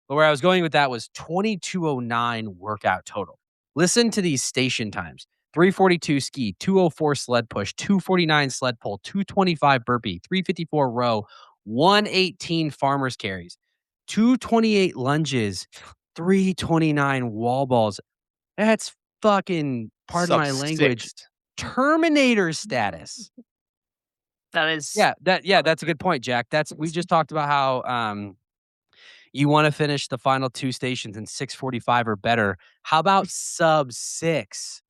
But where I was going with that was 22:09 workout total. Listen to these station times. 342 ski, 204 sled push, 249 sled pull, 225 burpee, 354 row, 118 farmer's carries, 228 lunges, 329 wall balls. That's fucking, pardon my language, Sub-6. Terminator status. That is That's a good point, Jack. We just talked about how you want to finish the final 2 stations in 6:45 or better. How about sub 6?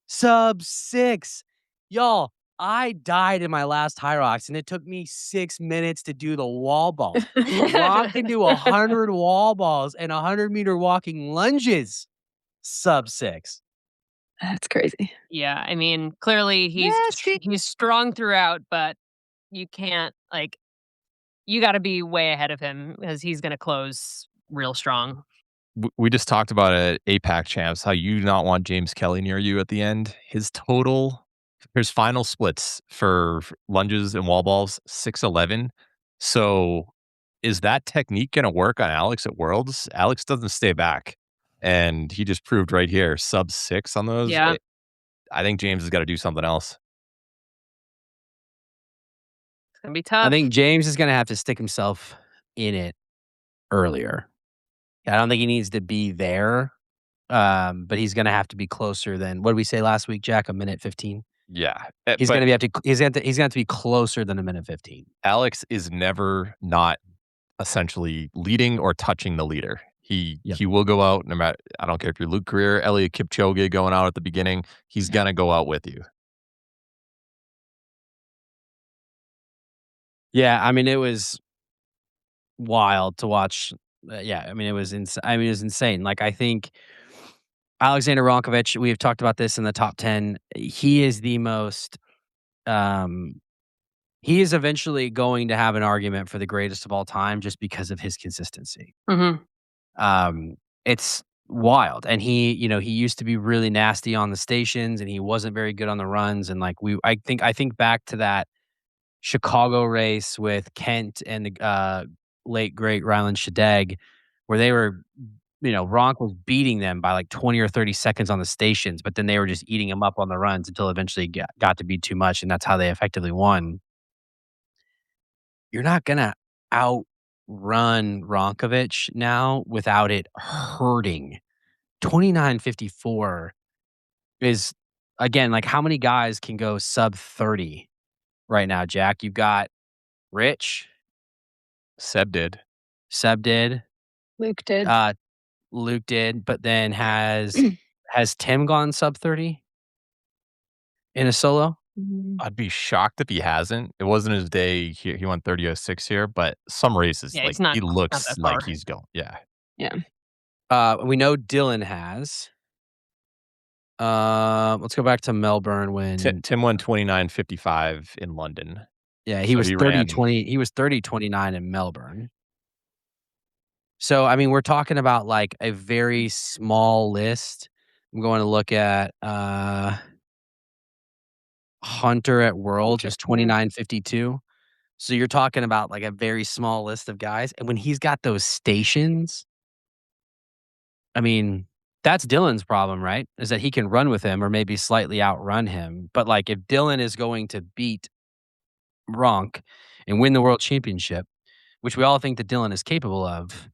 Sub 6. Y'all, I died in my last HYROX, and it took me 6 minutes to do the wall balls. Ron can do 100 wall balls and 100-meter walking lunges. Sub 6. That's crazy. Yeah, I mean, clearly Nasty. he's strong throughout, but you can't, like, you gotta be way ahead of him because he's gonna close real strong. We just talked about at APAC champs how you do not want James Kelly near you at the end. His final splits for lunges and wall balls 6'11". So is that technique going to work on Alex at Worlds? Alex doesn't stay back, and he just proved right here sub 6 on those. Yeah. I think James has got to do something else. It's gonna be tough. I think James is gonna have to stick himself in it earlier. I don't think he needs to be there, but he's gonna have to be closer than what did we say last week, Jack? A minute 15? Yeah, He's gonna have to be closer than a minute 15. Alex is never not essentially leading or touching the leader. He will go out no matter. I don't care if you're Luke Greer, Elliot Kipchoge going out at the beginning. He's gonna go out with you. Yeah, I mean, it was wild to watch. I mean, it was insane. Like, I think Alexander Ronkovich, we have talked about this in the top 10. He is the most, he is eventually going to have an argument for the greatest of all time just because of his consistency. Mhm. It's wild. And he used to be really nasty on the stations and he wasn't very good on the runs. And like, I think back to that Chicago race with Kent and the late great Ryland Shadegg, where they were, Ronk was beating them by like 20 or 30 seconds on the stations, but then they were just eating him up on the runs until eventually got to be too much, and that's how they effectively won. You're not gonna outrun Ronkovich now without it hurting. 29:54 is, again, like, how many guys can go sub 30 right now, Jack? You've got Rich. Seb did. Luke did. Luke did, but then has Tim gone sub 30 in a solo? I'd be shocked if he hasn't. It wasn't his day. He went 30:06 here, but some races, Yeah, like, he's not he not looks that like far. he's going. Yeah. We know Dylan has. Let's go back to Melbourne when Tim won 29:55 in London. he So was he 30:20. He was 30:29 in Melbourne. So, I mean, we're talking about like a very small list. I'm going to look at Hunter at Worlds was 29:52. So you're talking about like a very small list of guys. And when he's got those stations, I mean, that's Dylan's problem, right? Is that he can run with him or maybe slightly outrun him. But like, if Dylan is going to beat Ronk and win the world championship, which we all think that Dylan is capable of,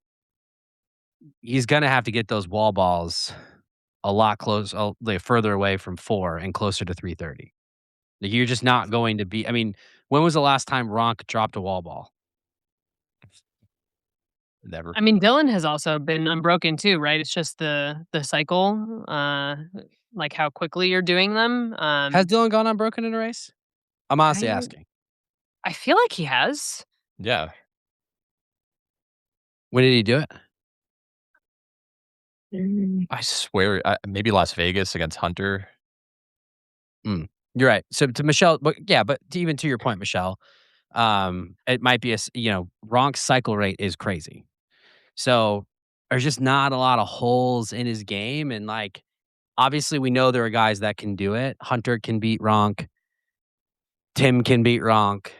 he's going to have to get those wall balls a lot like further away from 4 and closer to 330. Like, you're just not going to be. I mean, when was the last time Ronk dropped a wall ball? never. I mean, Dylan has also been unbroken too, right? It's just the cycle, like how quickly you're doing them. Has Dylan gone unbroken in a race? I'm honestly asking. I feel like he has. Yeah. When did he do it? I swear, maybe Las Vegas against Hunter. You're right. So to Michelle, but even to your point, Michelle, it might be Ronk's cycle rate is crazy. So there's just not a lot of holes in his game. And like, obviously we know there are guys that can do it. Hunter can beat Ronk. Tim can beat Ronk.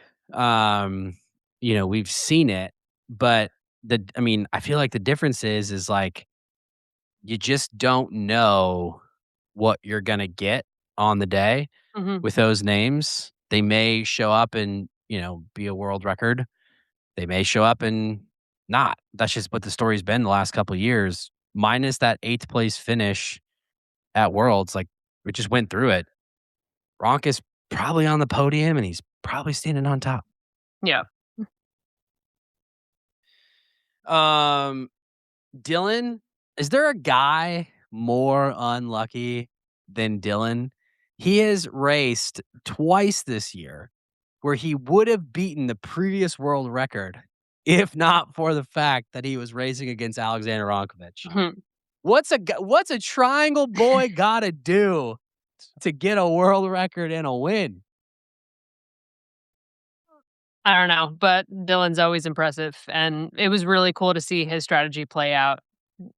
We've seen it, but I feel like the difference is like, you just don't know what you're going to get on the day with those names. They may show up and, be a world record. They may show up and not. That's just what the story's been the last couple of years, minus that 8th place finish at Worlds. Like, we just went through it. Ronk is probably on the podium and he's probably standing on top. Yeah. Dylan, is there a guy more unlucky than Dylan? He has raced twice this year where he would have beaten the previous world record if not for the fact that he was racing against Alexander Ronkovich. Mhm. What's a triangle boy gotta do to get a world record and a win? I don't know, but Dylan's always impressive, and it was really cool to see his strategy play out.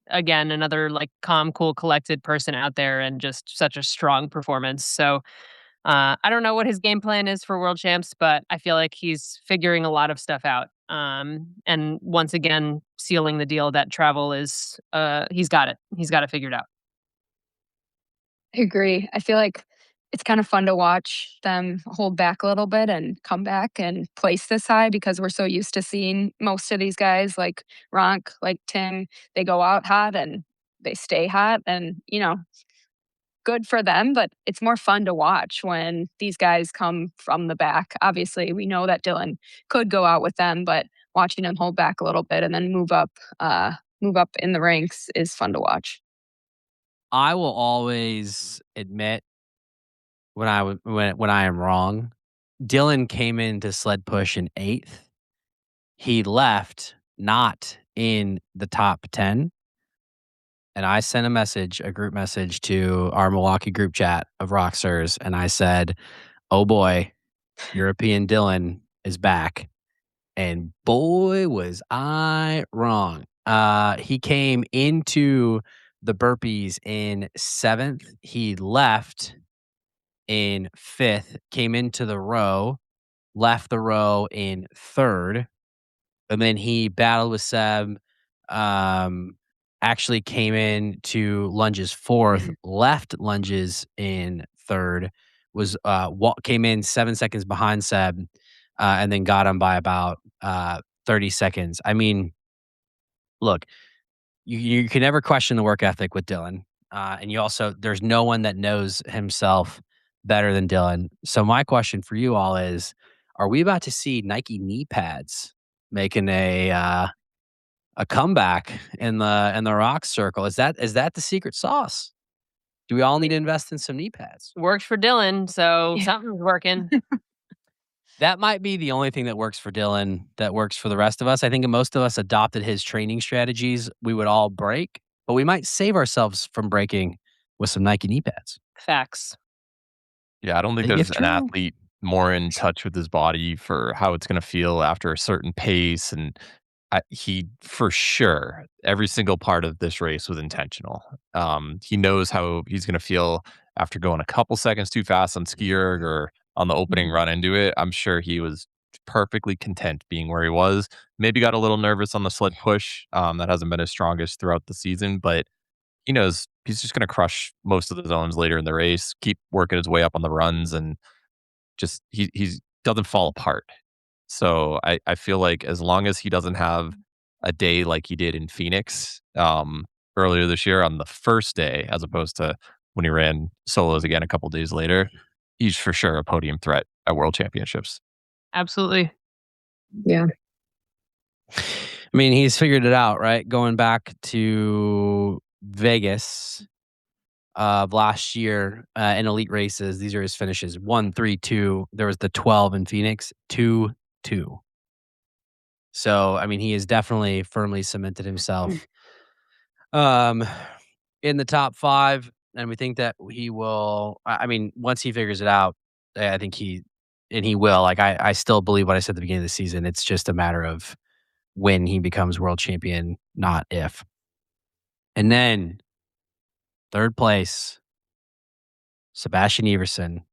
Again, another, like, calm, cool, collected person out there and just such a strong performance. So, I don't know what his game plan is for world champs, but I feel like he's figuring a lot of stuff out. And once again, sealing the deal that travel is, he's got it. He's got it figured out. I agree. I feel like it's kind of fun to watch them hold back a little bit and come back and place this high because we're so used to seeing most of these guys like Ronk, like Tim, they go out hot and they stay hot and, good for them, but it's more fun to watch when these guys come from the back. Obviously, we know that Dylan could go out with them, but watching him hold back a little bit and then move up in the ranks is fun to watch. I will always admit when I am wrong. Dylan came into sled push in 8th. He left not in the top 10. And I sent a group message to our Milwaukee group chat of Rockstars, and I said, "Oh boy, European Dylan is back." And boy, was I wrong. He came into the burpees in 7th. He left in 5th, came into the row, left the row in 3rd, and then he battled with Seb. Actually came in to lunges 4th, left lunges in 3rd, came in 7 seconds behind Seb, and then got him by about 30 seconds. I mean, look, you can never question the work ethic with Dylan. And there's no one that knows himself better than Dylan. So my question for you all is, are we about to see Nike knee pads making a comeback in the rock circle? Is that the secret sauce? Do we all need to invest in some knee pads? Works for Dylan, so Yeah. something's working. That might be the only thing that works for Dylan that works for the rest of us. I think if most of us adopted his training strategies, we would all break, but we might save ourselves from breaking with some Nike knee pads. Facts. Yeah, I don't think Maybe there's it's an true. athlete more in touch with his body for how it's going to feel after a certain pace. And he, for sure, every single part of this race was intentional. He knows how he's going to feel after going a couple seconds too fast on ski erg or on the opening run into it. I'm sure he was perfectly content being where he was. Maybe got a little nervous on the sled push. That hasn't been his strongest throughout the season, but he knows he's just going to crush most of the zones later in the race, keep working his way up on the runs, and just he's doesn't fall apart. So I feel like as long as he doesn't have a day like he did in Phoenix earlier this year on the first day, as opposed to when he ran solos again a couple days later, he's for sure a podium threat at World Championships. Absolutely. Yeah. I mean, he's figured it out, right? Going back to Vegas of last year in elite races, these are his finishes: 1, 3, 2. There was the 12 in Phoenix, 2, 2. So, I mean, he has definitely firmly cemented himself um, in the top 5, and we think that he will. I mean, once he figures it out, I think he will. Like, I still believe what I said at the beginning of the season. It's just a matter of when he becomes world champion, not if. And then 3rd place, Sebastian Everson.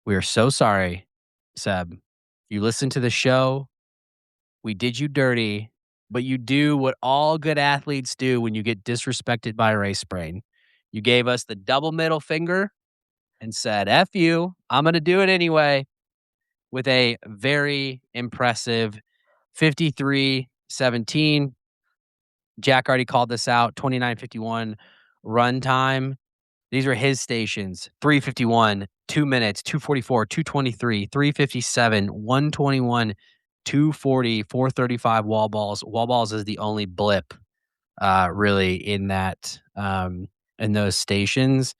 We are so sorry, Seb. You listened to the show. We did you dirty, but you do what all good athletes do when you get disrespected by a race brain. You gave us the double middle finger and said, F you, I'm going to do it anyway, with a very impressive 53:17. Jack already called this out, 29:51 run time. These were his stations, 3:51 2 minutes, 2:44, 2:23, 3:57, 1:21, 2:40, 4:35 wall balls. Wall balls is the only blip really in that in those stations.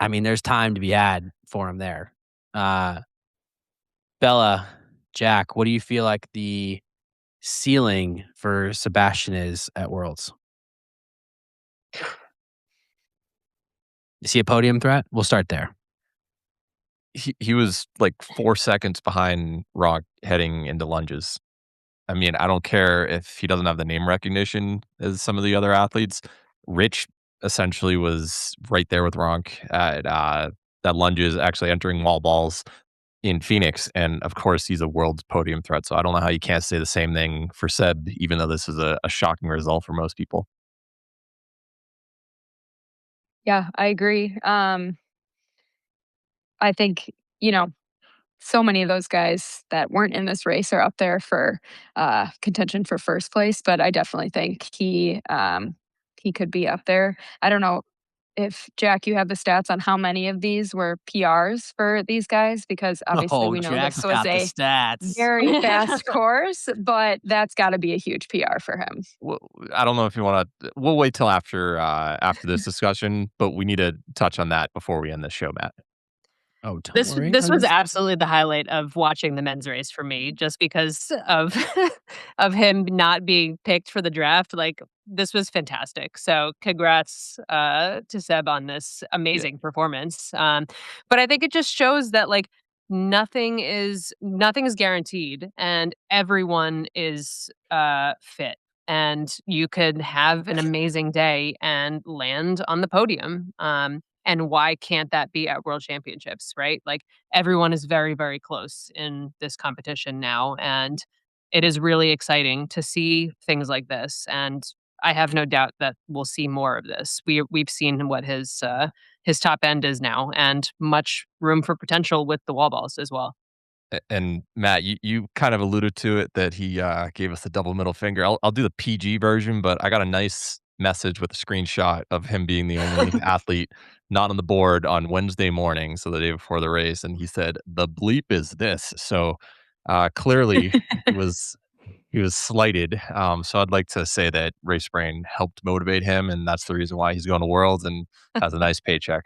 I mean, there's time to be had for him there. Uh, Bella, Jack, what do you feel like the ceiling for Sebastian is at Worlds? Is he a podium threat? We'll start there. He was like 4 seconds behind Rock heading into lunges. I mean, I don't care if he doesn't have the name recognition as some of the other athletes. Rich essentially was right there with Ronk at that lunges, actually entering wall balls in Phoenix. And of course, he's a world podium threat. So I don't know how you can't say the same thing for Seb, even though this is a shocking result for most people. Yeah, I agree. I think, so many of those guys that weren't in this race are up there for contention for first place, but I definitely think he could be up there. I don't know if Jack, you have the stats on how many of these were PRs for these guys, because obviously Oh, we know Jack's this was got the a stats. very fast course, but that's got to be a huge PR for him. Well, I don't know if you want to. We'll wait till after this discussion, but we need to touch on that before we end this show, Matt. Oh, don't This worry. this was absolutely the highlight of watching the men's race for me, just because of of him not being picked for the draft. Like, this was fantastic. So congrats to Seb on this amazing performance. But I think it just shows that like nothing is guaranteed, and everyone is fit. And you could have an amazing day and land on the podium. And why can't that be at World Championships, right? Like, everyone is very, very close in this competition now, and it is really exciting to see things like this. And I have no doubt that we'll see more of this. We've seen what his top end is now, and much room for potential with the wall balls as well. And Matt, you kind of alluded to it that he gave us the double middle finger. I'll do the PG version, but I got a nice message with a screenshot of him being the only athlete not on the board on Wednesday morning, so the day before the race, and he said, "The bleep is this." So clearly he was slighted. So I'd like to say that Race Brain helped motivate him, and that's the reason why he's going to Worlds and has a nice paycheck.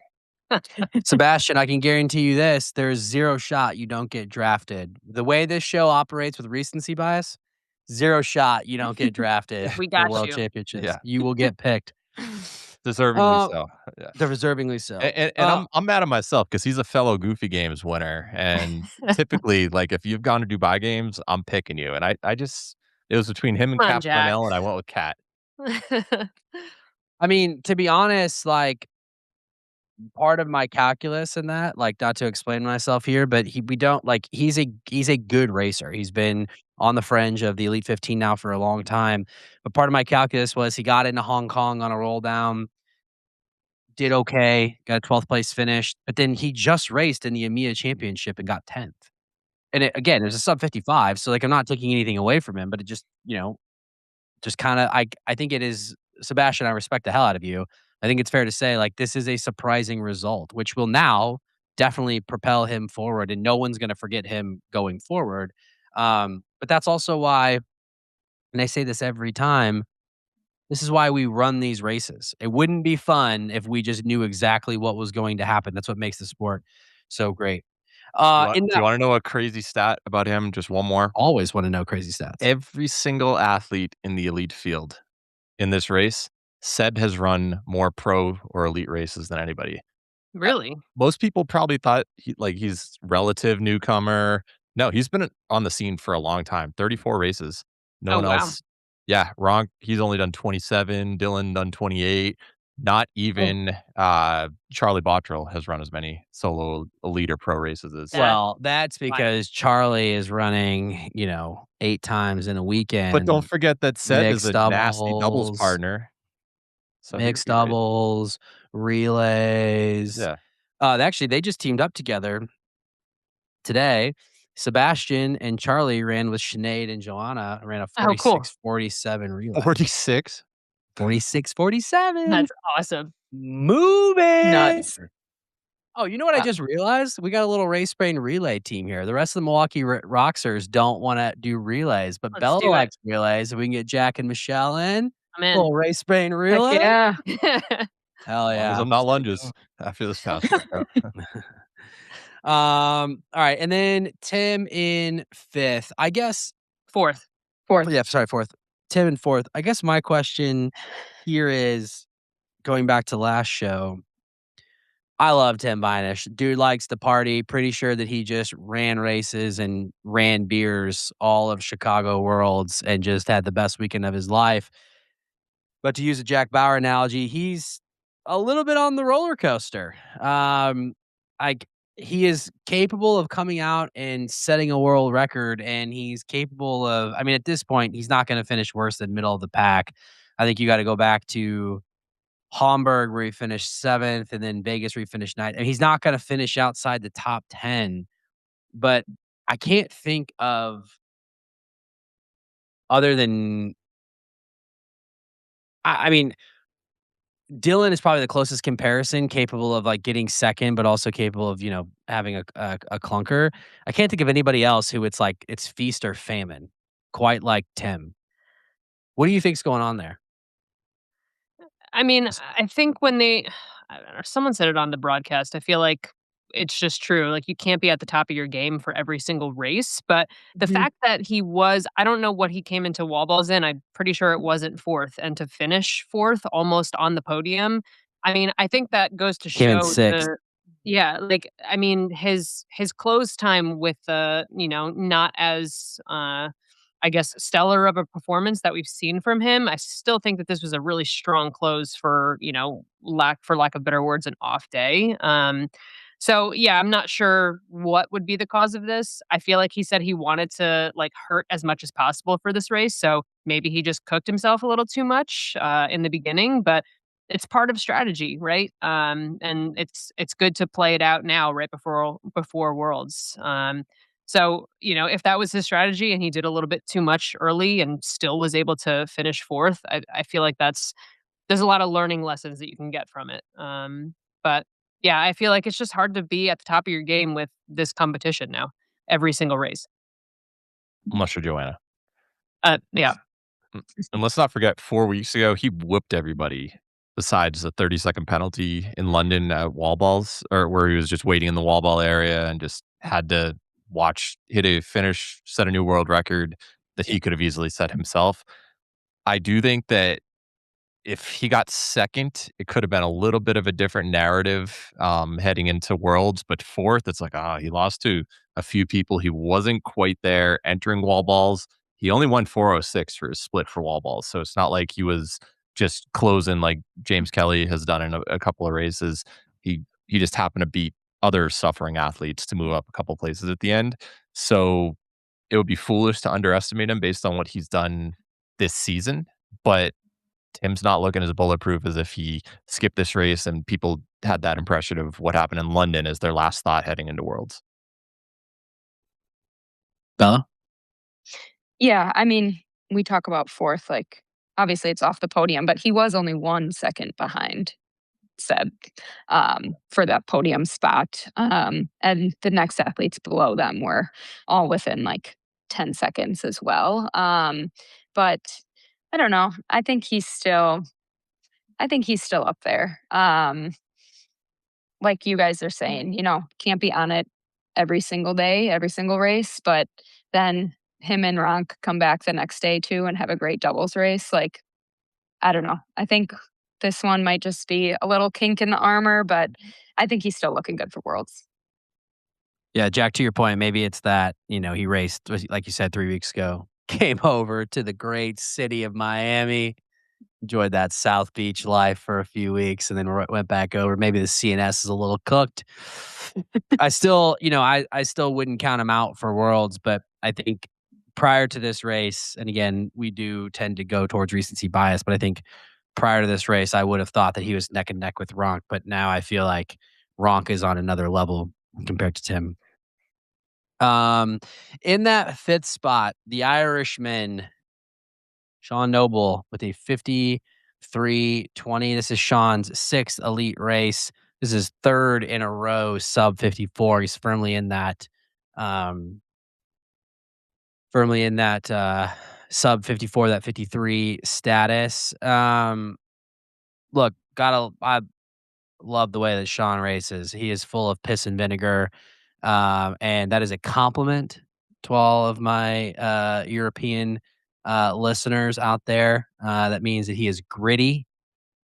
Sebastian, I can guarantee you this, there's zero shot you don't get drafted. The way this show operates with recency bias, zero shot you don't get drafted We for got World you. Championships. Yeah. You will get picked. Deservingly Uh, so. Yeah. Deservingly so. And I'm mad at myself because he's a fellow Goofy Games winner, and typically, like, if you've gone to Dubai Games, I'm picking you, and I just it was between him and Come on, Cap Jack. Cornell, and I went with Cat. I mean, to be honest, like, part of my calculus in that, like, not to explain myself here, but we don't like he's a good racer. He's been on the fringe of the Elite 15 now for a long time. But part of my calculus was he got into Hong Kong on a roll down, did okay, got a 12th place finish, but then he just raced in the EMEA championship and got 10th. And again, it was a sub 55, so like I'm not taking anything away from him, but it just, just kind of I think it is Sebastian, I respect the hell out of you. I think it's fair to say like this is a surprising result, which will now definitely propel him forward, and no one's going to forget him going forward. But that's also why, and I say this every time, this is why we run these races. It wouldn't be fun if we just knew exactly what was going to happen. That's what makes the sport so great. In Do that, you want to know a crazy stat about him? Just one more. always want to know crazy stats. Every single athlete in the elite field in this race, Seb has run more pro or elite races than anybody. Really? Most people probably thought he's relative newcomer. No, he's been on the scene for a long time. 34 races. No Oh, one wow. else. Yeah, Ronk, he's only done 27. Dylan done 28. Not even Charlie Bottrell has run as many solo elite or pro races as. That- Well, that's because Charlie is running, 8 times in a weekend. But don't forget that Seb is mixed a nasty doubles doubles, partner. So mixed he- right? doubles, relays. Yeah. Actually, they just teamed up together today. Sebastian and Charlie ran with Sinead and Joanna, ran a Oh, cool. 46-47 relay. 46. 46-47. That's awesome. Moving. Nuts. Oh, you know what I just realized? We got a little race brain relay team here. The rest of the Milwaukee Roxers don't wanna do relays, but Let's Bella do it. likes relays. If we can get Jack and Michelle in, I'm in. little race brain Heck relay. yeah. Hell As long as yeah. I'm not lunges after this past workout. All right, and then Tim in 5th. I guess 4th. Fourth. yeah, sorry, 4th. Tim in 4th. I guess my question here is going back to last show. I love Tim Beinish. Dude likes to party. Pretty sure that he just ran races and ran beers all of Chicago Worlds and just had the best weekend of his life. But to use a Jack Bauer analogy, he's a little bit on the roller coaster. Like he is capable of coming out and setting a world record, and he's capable of. I mean, at this point, he's not going to finish worse than middle of the pack. I think you got to go back to Hamburg where he finished 7th, and then Vegas where he finished 9th. And he's not going to finish outside the top 10. But I can't think of other than. I mean, Dylan is probably the closest comparison, capable of, like, getting 2nd, but also capable of, having a clunker. I can't think of anybody else who it's like it's feast or famine, quite like Tim. What do you think's going on there? I mean, I think when I don't know, someone said it on the broadcast. I feel like it's just true. Like you can't be at the top of your game for every single race. But the Mhm. fact that I don't know what he came into wall balls in. I'm pretty sure it wasn't 4th. And to finish 4th, almost on the podium. I mean, I think that goes to Came in show 6th. yeah, like I mean, his close time with the, not as I guess, stellar of a performance that we've seen from him. I still think that this was a really strong close for, lack of better words, an off day. So yeah, I'm not sure what would be the cause of this. I feel like he said he wanted to like hurt as much as possible for this race, so maybe he just cooked himself a little too much in the beginning, but it's part of strategy, right? And it's good to play it out now, right before Worlds. So, if that was his strategy and he did a little bit too much early and still was able to finish 4th, I feel like there's a lot of learning lessons that you can get from it. But yeah, I feel like it's just hard to be at the top of your game with this competition now, every single race. Unless you're Joanna. Yeah. And let's not forget 4 weeks ago, he whooped everybody besides the 30-second penalty in London at wall balls, or where he was just waiting in the wall ball area and just had to hit a finish, set a new world record that he could have easily set himself. I do think that if he got 2nd, it could have been a little bit of a different narrative, heading into Worlds, but 4th, it's like, he lost to a few people. He wasn't quite there entering wall balls. He only won 406 for his split for wall balls, so it's not like he was just closing like James Kelly has done in a couple of races. He just happened to beat other suffering athletes to move up a couple places at the end. So, it would be foolish to underestimate him based on what he's done this season, but Tim's not looking as bulletproof as if he skipped this race and people had that impression of what happened in London as their last thought heading into Worlds. Bella? Yeah, I mean, we talk about 4th, like, obviously it's off the podium, but he was only 1 second behind Seb, for that podium spot. And the next athletes below them were all within, like, 10 seconds as well. But I don't know. I think he's still up there. Like you guys are saying, can't be on it every single day, every single race, but then him and Ronk come back the next day too and have a great doubles race. Like, I don't know. I think this one might just be a little kink in the armor, but I think he's still looking good for Worlds. Yeah, Jack, to your point, maybe it's that, he raced, like you said, 3 weeks ago, came over to the great city of Miami, enjoyed that South Beach life for a few weeks, and then went back over. Maybe the CNS is a little cooked. I still, I still wouldn't count him out for Worlds, but I think prior to this race, and again, we do tend to go towards recency bias, but I think prior to this race, I would have thought that he was neck and neck with Ronk, but now I feel like Ronk is on another level compared to Tim. In that 5th spot, the Irishman, Sean Noble, with a 53:20. This is Sean's 6th elite race. This is third in a row sub 54. He's firmly in that, um, sub 54, that 53 status. Look, I love the way that Sean races. He is full of piss and vinegar, and that is a compliment to all of my European listeners out there. That means that he is gritty.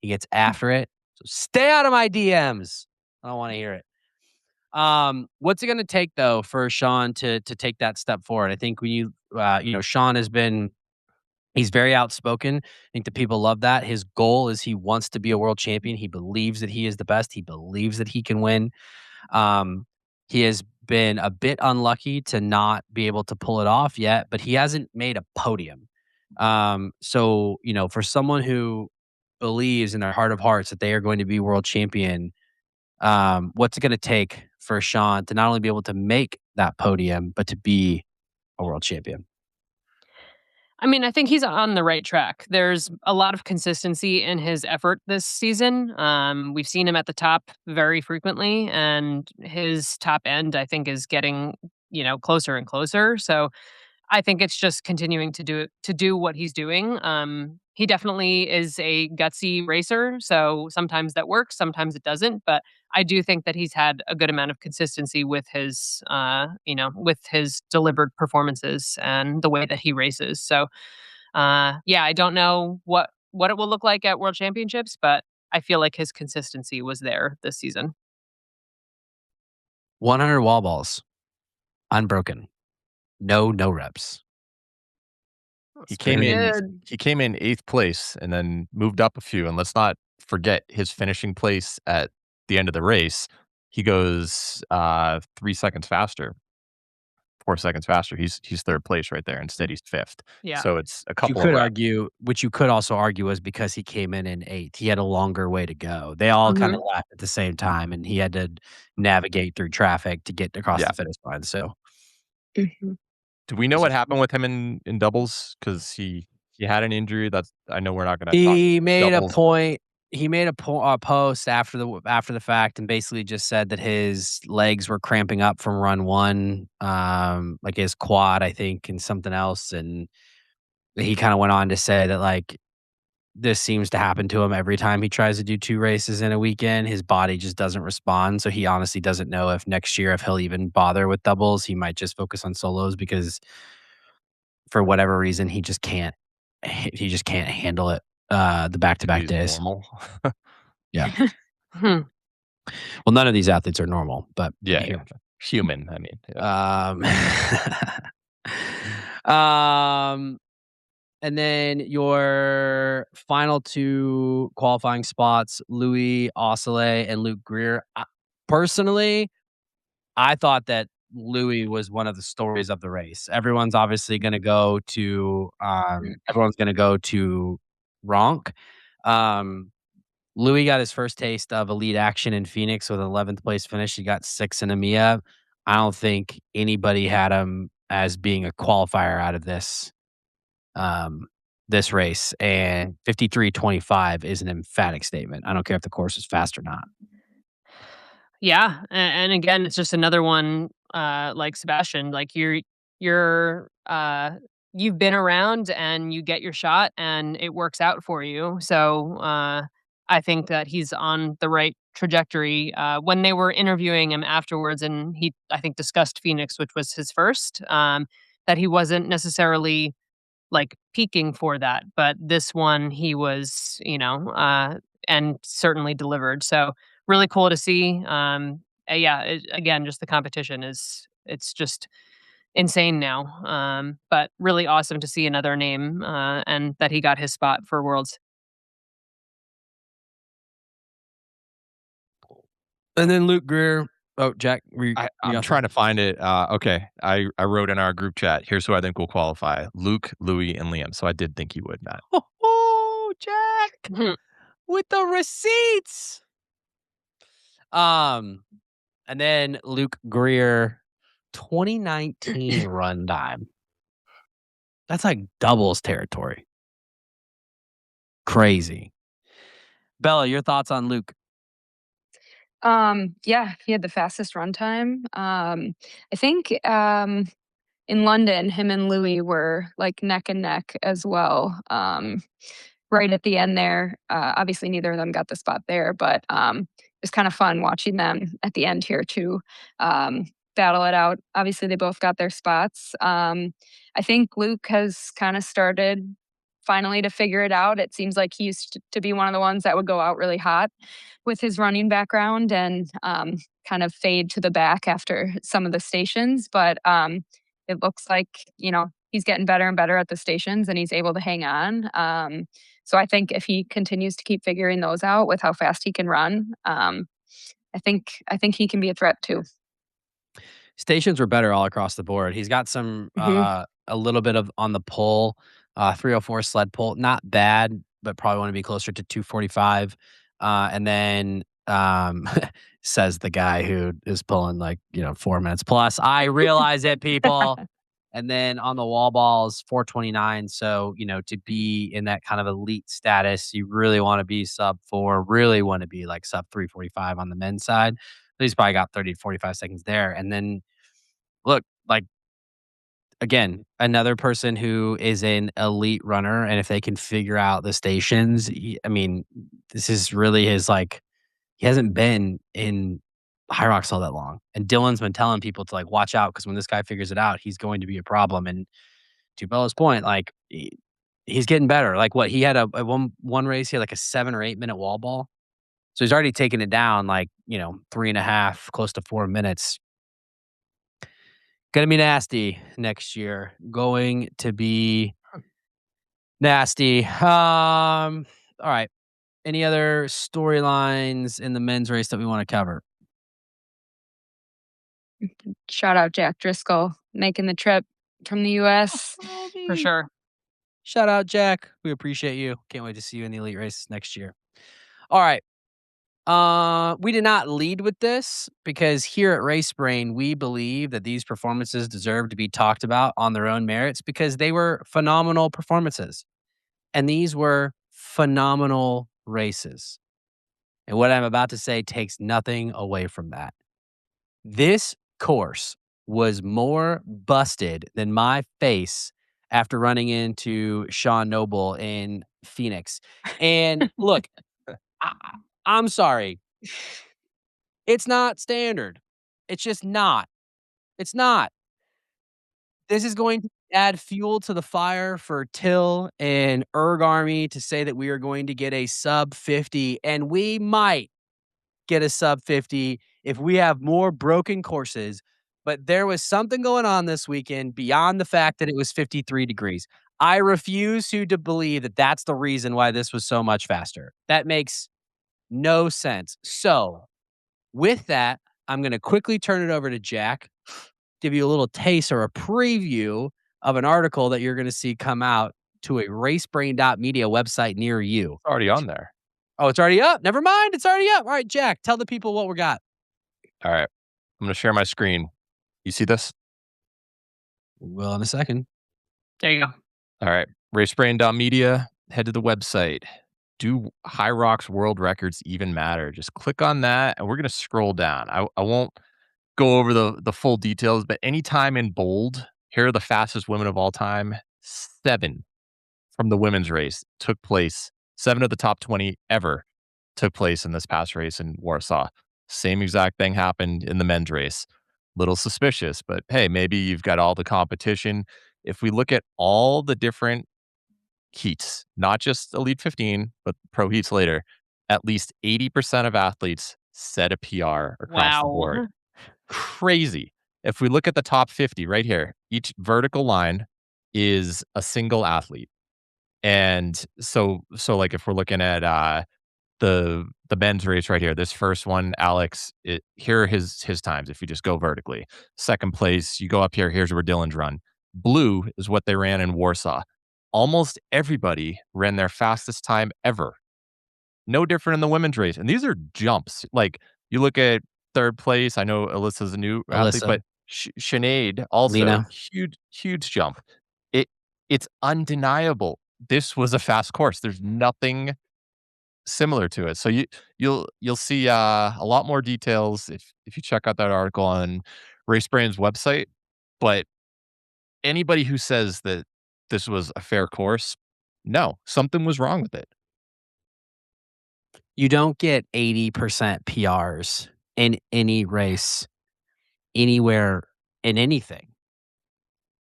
He gets after it. So stay out of my DMs. I don't want to hear it. What's it going to take though for Sean to take that step forward? I think when Sean he's very outspoken. I think that people love that. His goal is he wants to be a world champion. He believes that he is the best. He believes that he can win. Um, he has been a bit unlucky to not be able to pull it off yet, but he hasn't made a podium. So, for someone who believes in their heart of hearts that they are going to be world champion, what's it going to take for Sean to not only be able to make that podium, but to be a world champion? I mean, I think he's on the right track. There's a lot of consistency in his effort this season. We've seen him at the top very frequently, and his top end, I think, is getting closer and closer. So I think it's just continuing to do what he's doing. He definitely is a gutsy racer, so sometimes that works, sometimes it doesn't. But I do think that he's had a good amount of consistency with with his delivered performances and the way that he races. So, yeah, I don't know what it will look like at World Championships, but I feel like his consistency was there this season. 100 wall balls, unbroken, no reps. He That's came pretty in good. he came in 8th place and then moved up a few, and let's not forget his finishing place at the end of the race. He goes 3 seconds faster, 4 seconds faster. He's 3rd place right there. Instead, he's 5th. Yeah. So it's a You couple of could reps. argue, which you could also argue was because he came in 8th. He had a longer way to go. They all kind of Mhm. left at the same time, and he had to navigate through traffic to get across Yeah. the finish line. So Mhm. Do we know this what is happened with him in doubles? Because he had an injury. That's I know we're not going to talk he made a doubles, but point. He made a post after the fact, and basically just said that his legs were cramping up from run one, like his quad, I think, and something else. And he kind of went on to say that like this seems to happen to him every time he tries to do 2 races in a weekend. His body just doesn't respond, so he honestly doesn't know if next year if he'll even bother with doubles. He might just focus on solos because for whatever reason he just can't handle it, the maybe back-to-back he's days. normal. Yeah. Hmm. Well, none of these athletes are normal, but Yeah, here yeah. Human, I mean. Yeah. Um, and then your final 2 qualifying spots, Louis Ossolet and Luke Greer. Personally, I thought that Louis was one of the stories of the race. Everyone's gonna go to Ronk. Um, Louis got his first taste of elite action in Phoenix with an 11th place finish. He got 6 in EMEA. I don't think anybody had him as being a qualifier out of um, this race, and 53:25 is an emphatic statement. I don't care if the course is fast or not. Yeah, and again, it's just another one, like Sebastian, like you've been around and you get your shot and it works out for you. So, I think that he's on the right trajectory. When they were interviewing him afterwards and he, I think, discussed Phoenix, which was his first, that he wasn't necessarily like peaking for that, but this one he was, and certainly delivered. So really cool to see. Yeah, again, just the competition it's just insane now. But really awesome to see another name and that he got his spot for Worlds. And then Luke Greer. Oh, Jack, I'm trying to find it. Okay, I wrote in our group chat. Here's who I think will qualify: Luke, Louis, and Liam. So I did think he would, Matt. Oh, Jack with the receipts. Um, and then Luke Greer, 2019 run time. That's like doubles territory. Crazy. Bella, your thoughts on Luke? Yeah, he had the fastest run time. I think in London, him and Louis were like neck and neck as well. Right at the end there. Obviously, neither of them got the spot there, but it was kind of fun watching them at the end here to battle it out. Obviously, they both got their spots. I think Luke has kind of started finally to figure it out. It seems like he used to be one of the ones that would go out really hot with his running background and kind of fade to the back after some of the stations. But it looks like, he's getting better and better at the stations and he's able to hang on. So I think if he continues to keep figuring those out with how fast he can run, I think he can be a threat too. Stations were better all across the board. He's got some Hmm. a little bit of on the pull, 304 sled pull, not bad, but probably want to be closer to 245. And then says the guy who is pulling 4 minutes plus. I realize it, people. And then on the wall balls, 429. So, to be in that kind of elite status, you really want to be sub 4, really want to be like sub 345 on the men's side. So he's probably got 30 to 45 seconds there. And then look, like, again, another person who is an elite runner. And if they can figure out the stations, I mean, this is really his, he hasn't been in HYROX all that long. And Dylan's been telling people to watch out because when this guy figures it out, he's going to be a problem. And to Bella's point, he's getting better. Like what he had a one race, he had like a 7 or 8 minute wall ball. So he's already taken it down 3.5, close to 4 minutes. Gonna be nasty next year. Going to be nasty. All right. Any other storylines in the men's race that we want to cover? Shout out Jack Driscoll making the trip from the US. For sure. Shout out, Jack. We appreciate you. Can't wait to see you in the elite race next year. All right. We did not lead with this because here at Race Brain, we believe that these performances deserve to be talked about on their own merits because they were phenomenal performances. And these were phenomenal races. And what I'm about to say takes nothing away from that. This course was more busted than my face after running into Sean Noble in Phoenix. And look, I'm sorry. It's not standard. It's just not. It's not. This is going to add fuel to the fire for Till and Erg Army to say that we are going to get a sub 50, and we might get a sub 50 if we have more broken courses. But there was something going on this weekend beyond the fact that it was 53 degrees. I refuse to believe that that's the reason why this was so much faster. That makes no sense. So, with that, I'm going to quickly turn it over to Jack, give you a little taste or a preview of an article that you're going to see come out to a racebrain.media website near you. It's already on there. Oh, it's already up. Never mind. It's already up. All right, Jack, tell the people what we got. All right. I'm going to share my screen. You see this? Well, in a second. There you go. All right. Racebrain.media. Head to the website. Do HYROX world records even matter? Just click on that and we're going to scroll down. I won't go over the full details, but anytime in bold, here are the fastest women of all time. 7 from the women's race took place. 7 of the top 20 ever took place in this past race in Warsaw. Same exact thing happened in the men's race. Little suspicious, but hey, maybe you've got all the competition. If we look at all the different heats, not just Elite 15, but pro heats later, at least 80% of athletes set a PR across the board. Crazy. If we look at the top 50 right here, each vertical line is a single athlete. And so like if we're looking at the men's race right here, this first one, Alex, here are his times if you just go vertically. Second place, you go up here, here's where Dylan's run. Blue is what they ran in Warsaw. Almost everybody ran their fastest time ever. No different in the women's race. And these are jumps. Like you look at third place, I know Alyssa's a new athlete, but Sinead also Lena. huge jump. It's undeniable. This was a fast course. There's nothing similar to it. So you'll see a lot more details if you check out that article on Race Brand's website. But anybody who says that this was a fair course, no, something was wrong with it. You don't get 80% PRs in any race anywhere in anything.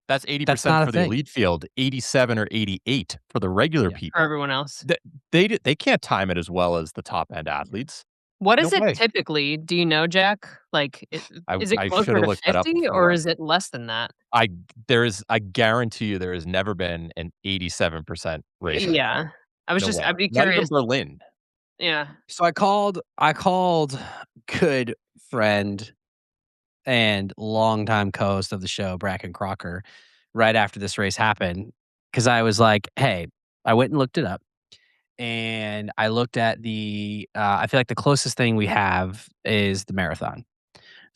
That's That's 80% not a for the thing. elite field, 87 or 88 for the regular Yeah. For people. everyone else. They can't time it as well as the top end athletes. What No is it way. typically? Do you know, Jack? Like, is it I should closer have to looked that up 50 or before. is it less than that? I guarantee you there has never been an 87% race like that. Yeah. No way. I'd be Not even curious. Berlin. Yeah. So I called good friend and longtime co-host of the show, Bracken Crocker, right after this race happened. Cause I was like, hey, I went and looked it up and I looked at I feel like the closest thing we have is the marathon.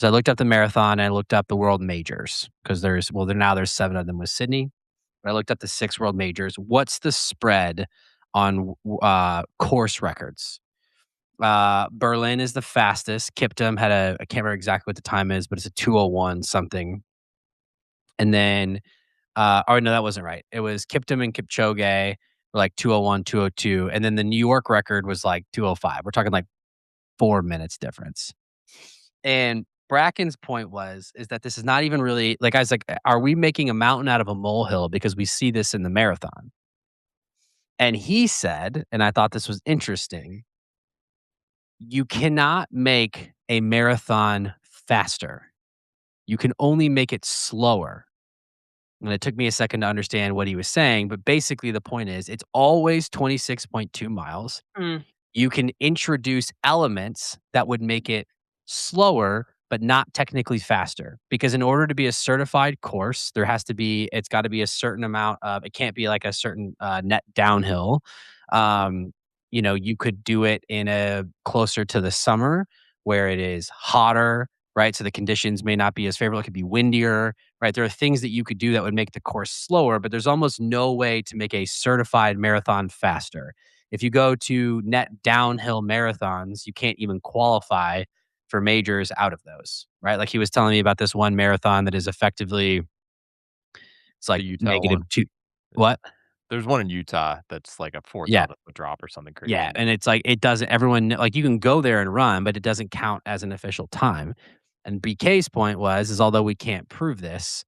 So I looked up the marathon and I looked up the world majors because there's 7 of them with Sydney. But I looked up the 6 world majors. What's the spread on course records? Berlin is the fastest. Kiptum had I can't remember exactly what the time is, but it's a 2:01 something. And then, oh no, that wasn't right. It was Kiptum and Kipchoge were like 2:01, 2:02, and then the New York record was like 2:05. We're talking like 4 minutes difference. And Bracken's point is that this is not even really like I was like, are we making a mountain out of a molehill because we see this in the marathon? And he said, and I thought this was interesting, you cannot make a marathon faster. You can only make it slower. And it took me a second to understand what he was saying, but basically the point is it's always 26.2 miles. Mm. You can introduce elements that would make it slower, but not technically faster. Because in order to be a certified course, it's got to be a certain amount of, it can't be like a certain net downhill. Um, you could do it in a closer to the summer where it is hotter, right? So the conditions may not be as favorable. It could be windier, right? There are things that you could do that would make the course slower, but there's almost no way to make a certified marathon faster. If you go to net downhill marathons, you can't even qualify for majors out of those, right? Like he was telling me about this one marathon that is effectively it's The like Utah negative one. two. What? There's one in Utah that's like a Yeah. 4,000-foot drop or something crazy. Yeah. And it's like it doesn't everyone like you can go there and run, but it doesn't count as an official time. And BK's point is although we can't prove this,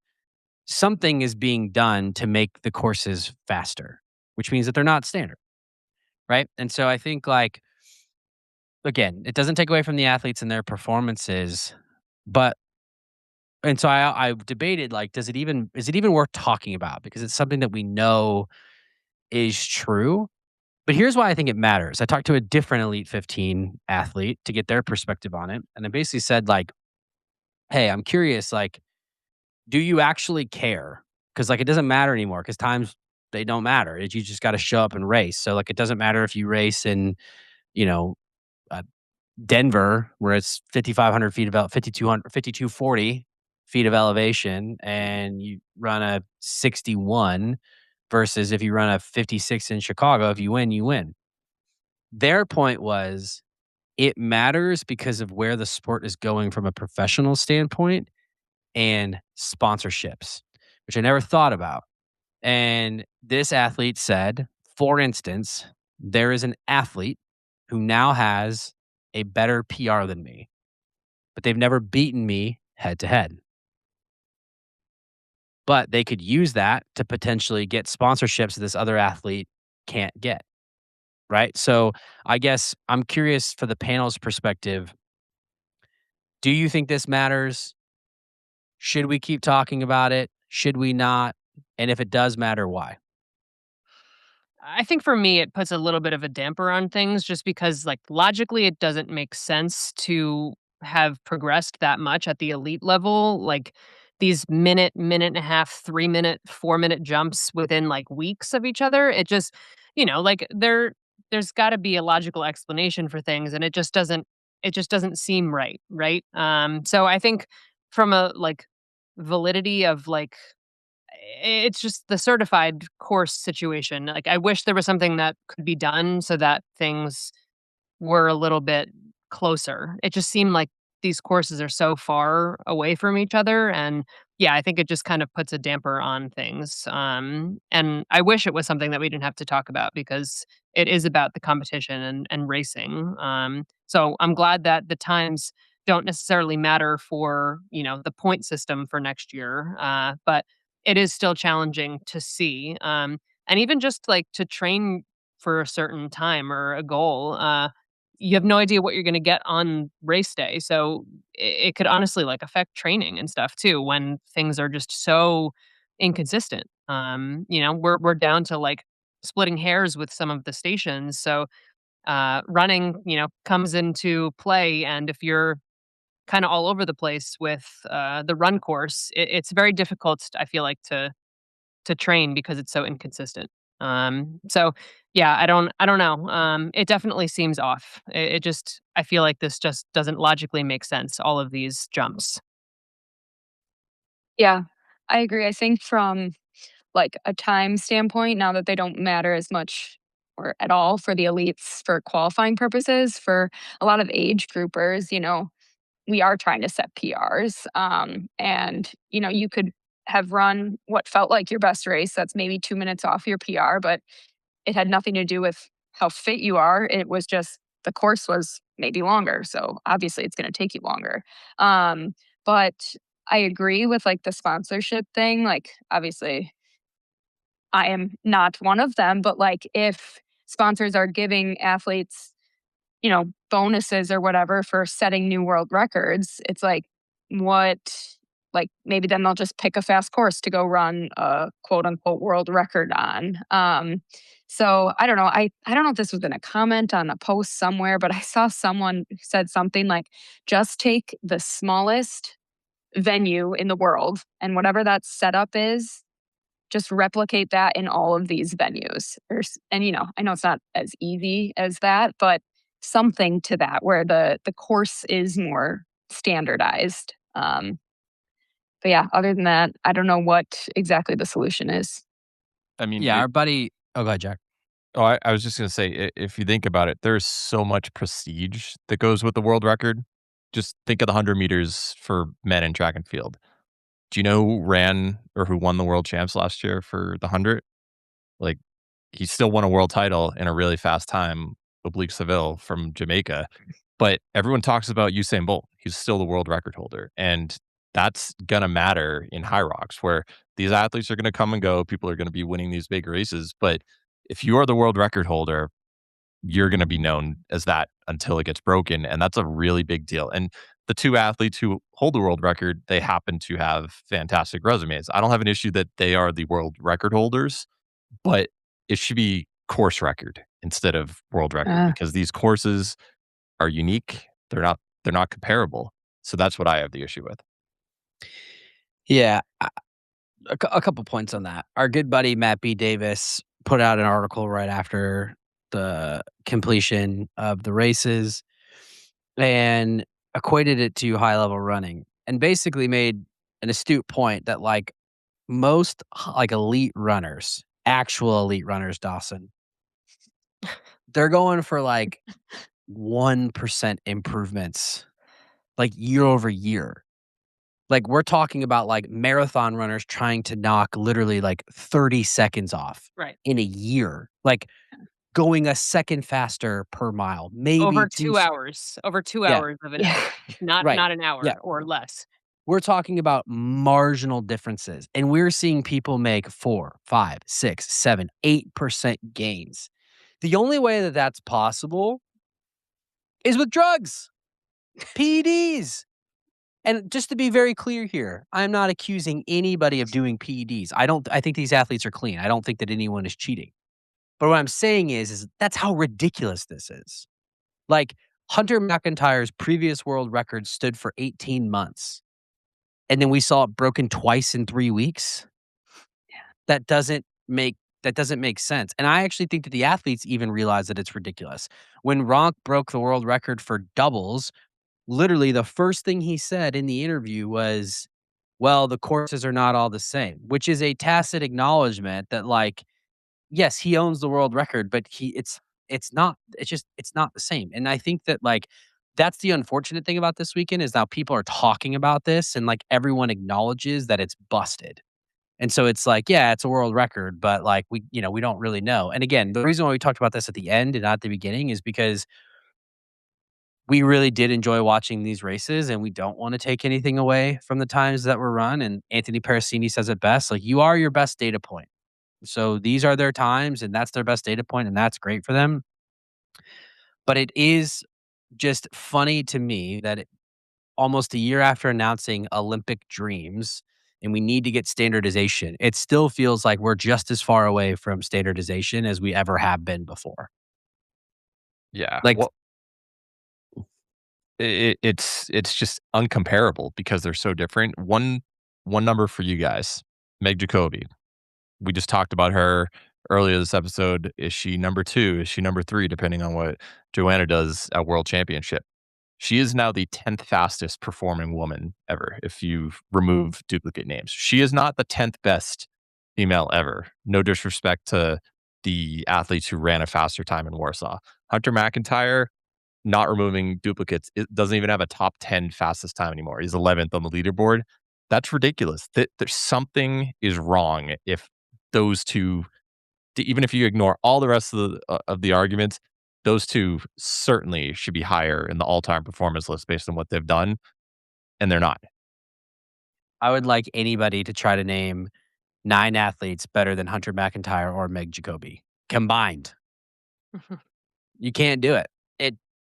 something is being done to make the courses faster, which means that they're not standard. Right. And so I think like again, it doesn't take away from the athletes and their performances, but and so I've debated like, is it even worth talking about? Because it's something that we know is true. But here's why I think it matters. I talked to a different Elite 15 athlete to get their perspective on it. And I basically said, like, hey, I'm curious, like, do you actually care? Because like it doesn't matter anymore because times they don't matter. You just got to show up and race. So like it doesn't matter if you race in, you know, uh, Denver, where it's 5,500 feet of 5,240 feet of elevation, and you run a 61 versus if you run a 56 in Chicago, if you win, you win. Their point was it matters because of where the sport is going from a professional standpoint and sponsorships, which I never thought about. And this athlete said, for instance, there is an athlete who now has a better PR than me, but they've never beaten me head to head. But they could use that to potentially get sponsorships that this other athlete can't get. Right. So I guess I'm curious for the panel's perspective. Do you think this matters? Should we keep talking about it? Should we not? And if it does matter, why? I think for me, it puts a little bit of a damper on things just because, like, logically, it doesn't make sense to have progressed that much at the elite level. Like, these minute, minute and a half, 3 minute, 4 minute jumps within like weeks of each other. It just, like, there's got to be a logical explanation for things, and it just doesn't seem right. Right. So I think from a like validity of like it's just the certified course situation. Like, I wish there was something that could be done so that things were a little bit closer. It just seemed like these courses are so far away from each other, and yeah, I think it just kind of puts a damper on things. And I wish it was something that we didn't have to talk about because it is about the competition and racing. So I'm glad that the times don't necessarily matter for the point system for next year, but it is still challenging to see, and even just like to train for a certain time or a goal. You have no idea what you're going to get on race day, so it could honestly like affect training and stuff too when things are just so inconsistent. We're down to like splitting hairs with some of the stations, so running comes into play, and if you're kind of all over the place with the run course, it's very difficult, I feel like, to train because it's so inconsistent. So yeah, I don't know. It definitely seems off. It just I feel like this just doesn't logically make sense. All of these jumps. Yeah, I agree. I think from like a time standpoint, now that they don't matter as much or at all for the elites for qualifying purposes, for a lot of age groupers, we are trying to set PRs. And, you could have run what felt like your best race. That's maybe 2 minutes off your PR, but it had nothing to do with how fit you are. It was just the course was maybe longer. So obviously it's going to take you longer. But I agree with like the sponsorship thing. Like, obviously, I am not one of them, but like if sponsors are giving athletes bonuses or whatever for setting new world records, it's like, what, like maybe then they'll just pick a fast course to go run a quote unquote world record on. So I don't know. I don't know if this was in a comment on a post somewhere, but I saw someone who said something like, just take the smallest venue in the world and whatever that setup is, just replicate that in all of these venues. And I know it's not as easy as that, but something to that where the course is more standardized. But yeah, other than that, I don't know what exactly the solution is. I mean, Yeah, our buddy. Oh, go ahead, Jack. I was just gonna say, if you think about it, there's so much prestige that goes with the world record. Just think of the 100 meters for men in track and field. Do you know who ran or who won the world champs last year for the 100? Like, he still won a world title in a really fast time, Oblique Seville from Jamaica. But everyone talks about Usain Bolt. He's still the world record holder. And that's going to matter in HYROX, where these athletes are going to come and go. People are going to be winning these big races. But if you are the world record holder, you're going to be known as that until it gets broken. And that's a really big deal. And the two athletes who hold the world record, they happen to have fantastic resumes. I don't have an issue that they are the world record holders, but it should be course record instead of world record Uh, because these courses are unique. They're not comparable. So that's what I have the issue with. Yeah, a couple points on that. Our good buddy Matt B. Davis put out an article right after the completion of the races and equated it to high level running and basically made an astute point that like most like elite runners, actual elite runners, Dawson, they're going for like 1% improvements like year over year. Like we're talking about like marathon runners trying to knock literally like 30 seconds off Right. in a year. Like going a second faster per mile, maybe Over 2 2 hours. Over 2 yeah, hours of an yeah. effort. Not right. not an Yeah. hour or less. We're talking about marginal differences, and we're seeing people make 4, 5, 6, 7, 8% gains. The only way that that's possible is with drugs, PEDs. And just to be very clear here, I'm not accusing anybody of doing PEDs. I think these athletes are clean. I don't think that anyone is cheating. But what I'm saying is that's how ridiculous this is. Like Hunter McIntyre's previous world record stood for 18 months. And then we saw it broken twice in 3 weeks. That doesn't make sense. And I actually think that the athletes even realize that it's ridiculous. When Ronk broke the world record for doubles, literally the first thing he said in the interview was, well, the courses are not all the same, which is a tacit acknowledgement that like, yes, he owns the world record, but it's not. It's not the same. And I think that like that's the unfortunate thing about this weekend is now people are talking about this and like everyone acknowledges that it's busted. And so it's like, yeah, it's a world record, but like we don't really know. And again, the reason why we talked about this at the end and not at the beginning is because we really did enjoy watching these races and we don't want to take anything away from the times that were run. And Anthony Parasini says it best, like you are your best data point. So these are their times and that's their best data point and that's great for them. But it is just funny to me that almost a year after announcing Olympic dreams and we need to get standardization, it still feels like we're just as far away from standardization as we ever have been before. Yeah. Like, Well, it's just uncomparable because they're so different. One number for you guys, Meg Jacoby. We just talked about her earlier this episode. Is she number 2? Is she number 3? Depending on what Joanna does at World Championship. She is now the 10th fastest performing woman ever. If you remove duplicate names, she is not the 10th best female ever. No disrespect to the athletes who ran a faster time in Warsaw. Hunter McIntyre, not removing duplicates, it doesn't even have a top 10 fastest time anymore. He's 11th on the leaderboard. That's ridiculous. There's something is wrong if those two, even if you ignore all the rest of the arguments, those two certainly should be higher in the all-time performance list based on what they've done, and they're not. I would like anybody to try to name 9 athletes better than Hunter McIntyre or Meg Jacoby combined. You can't do it.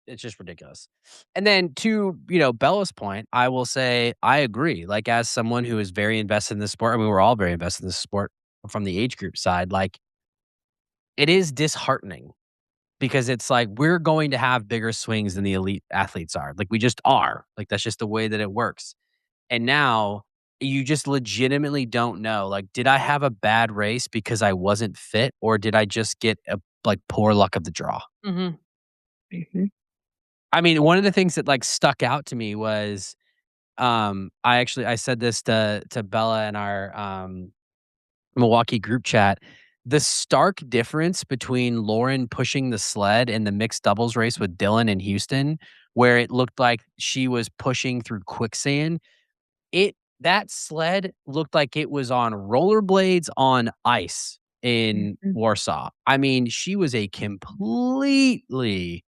It's just ridiculous. And then to, Bella's point, I will say I agree. Like as someone who is very invested in this sport, I mean, we're all very invested in this sport from the age group side, like it is disheartening because it's like we're going to have bigger swings than the elite athletes are. Like we just are. Like that's just the way that it works. And now you just legitimately don't know. Like, did I have a bad race because I wasn't fit, or did I just get a like poor luck of the draw? Mhm. I mean, one of the things that like stuck out to me was I said this to Bella in our Milwaukee group chat. The stark difference between Lauren pushing the sled in the mixed doubles race with Dylan in Houston, where it looked like she was pushing through quicksand. That sled looked like it was on rollerblades on ice in Mhm. Warsaw. I mean, she was a completely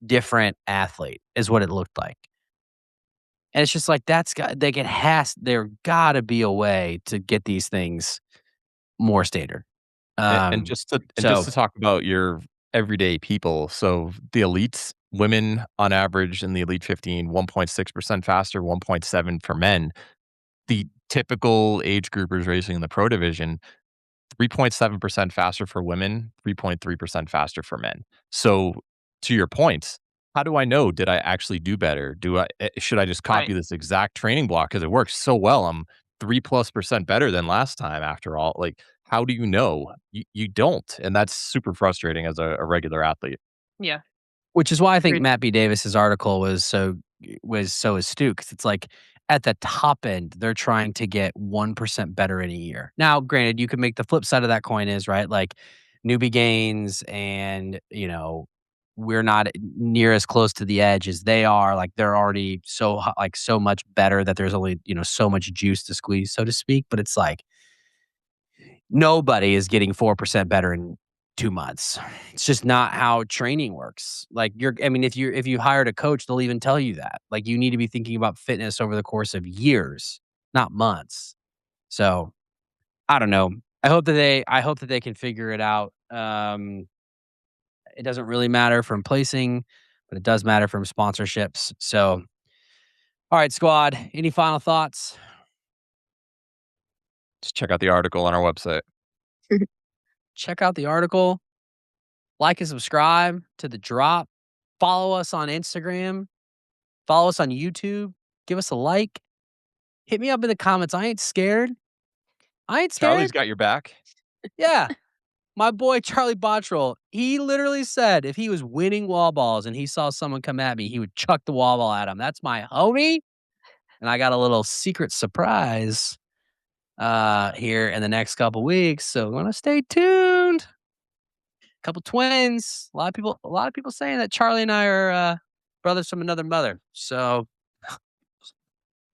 different athlete is what it looked like. And it's just like there gotta be a way to get these things more standard. And Um, just so to talk about your everyday people, so the elites, women on average in the elite 15, 1.6% faster, 1.7 for men. The typical age groupers racing in the pro division, 3.7% faster for women, 3.3% faster for men. So to your points, how do I know? Did I actually do better? Should I just Right. copy this exact training block because it works so well? I'm 3+% better than last time after all. Like, how do you know? You don't. And that's super frustrating as a regular athlete. Yeah. which is why I think Agreed. Matt B. Davis's article was so astute because it's like at the top end, they're trying to get 1% better in a year. Now, granted, you could make the flip side of that coin is right, like newbie gains, and we're not near as close to the edge as they are. Like they're already so much better that there's only so much juice to squeeze, so to speak. But it's like nobody is getting 4% better in 2 months. It's just not how training works. Like I mean, if you hired a coach, they'll even tell you that. Like you need to be thinking about fitness over the course of years, not months. So, I don't know. I hope that they can figure it out. It doesn't really matter from placing, but it does matter from sponsorships. So, all right, squad, any final thoughts? Just check out the article on our website. Check out the article, like and subscribe to the drop. Follow us on Instagram. Follow us on YouTube. Give us a like. Hit me up in the comments. I ain't scared. I ain't Charlie's scared. got your back. Yeah. My boy Charlie Bottrell, he literally said if he was winning wall balls and he saw someone come at me, he would chuck the wall ball at him. That's my homie. And I got a little secret surprise here in the next couple weeks. So we're gonna stay tuned. couple twins. A lot of people saying that Charlie and I are brothers from another mother. So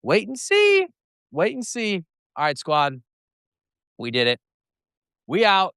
wait and see. Wait and see. All right, squad. We did it. We out.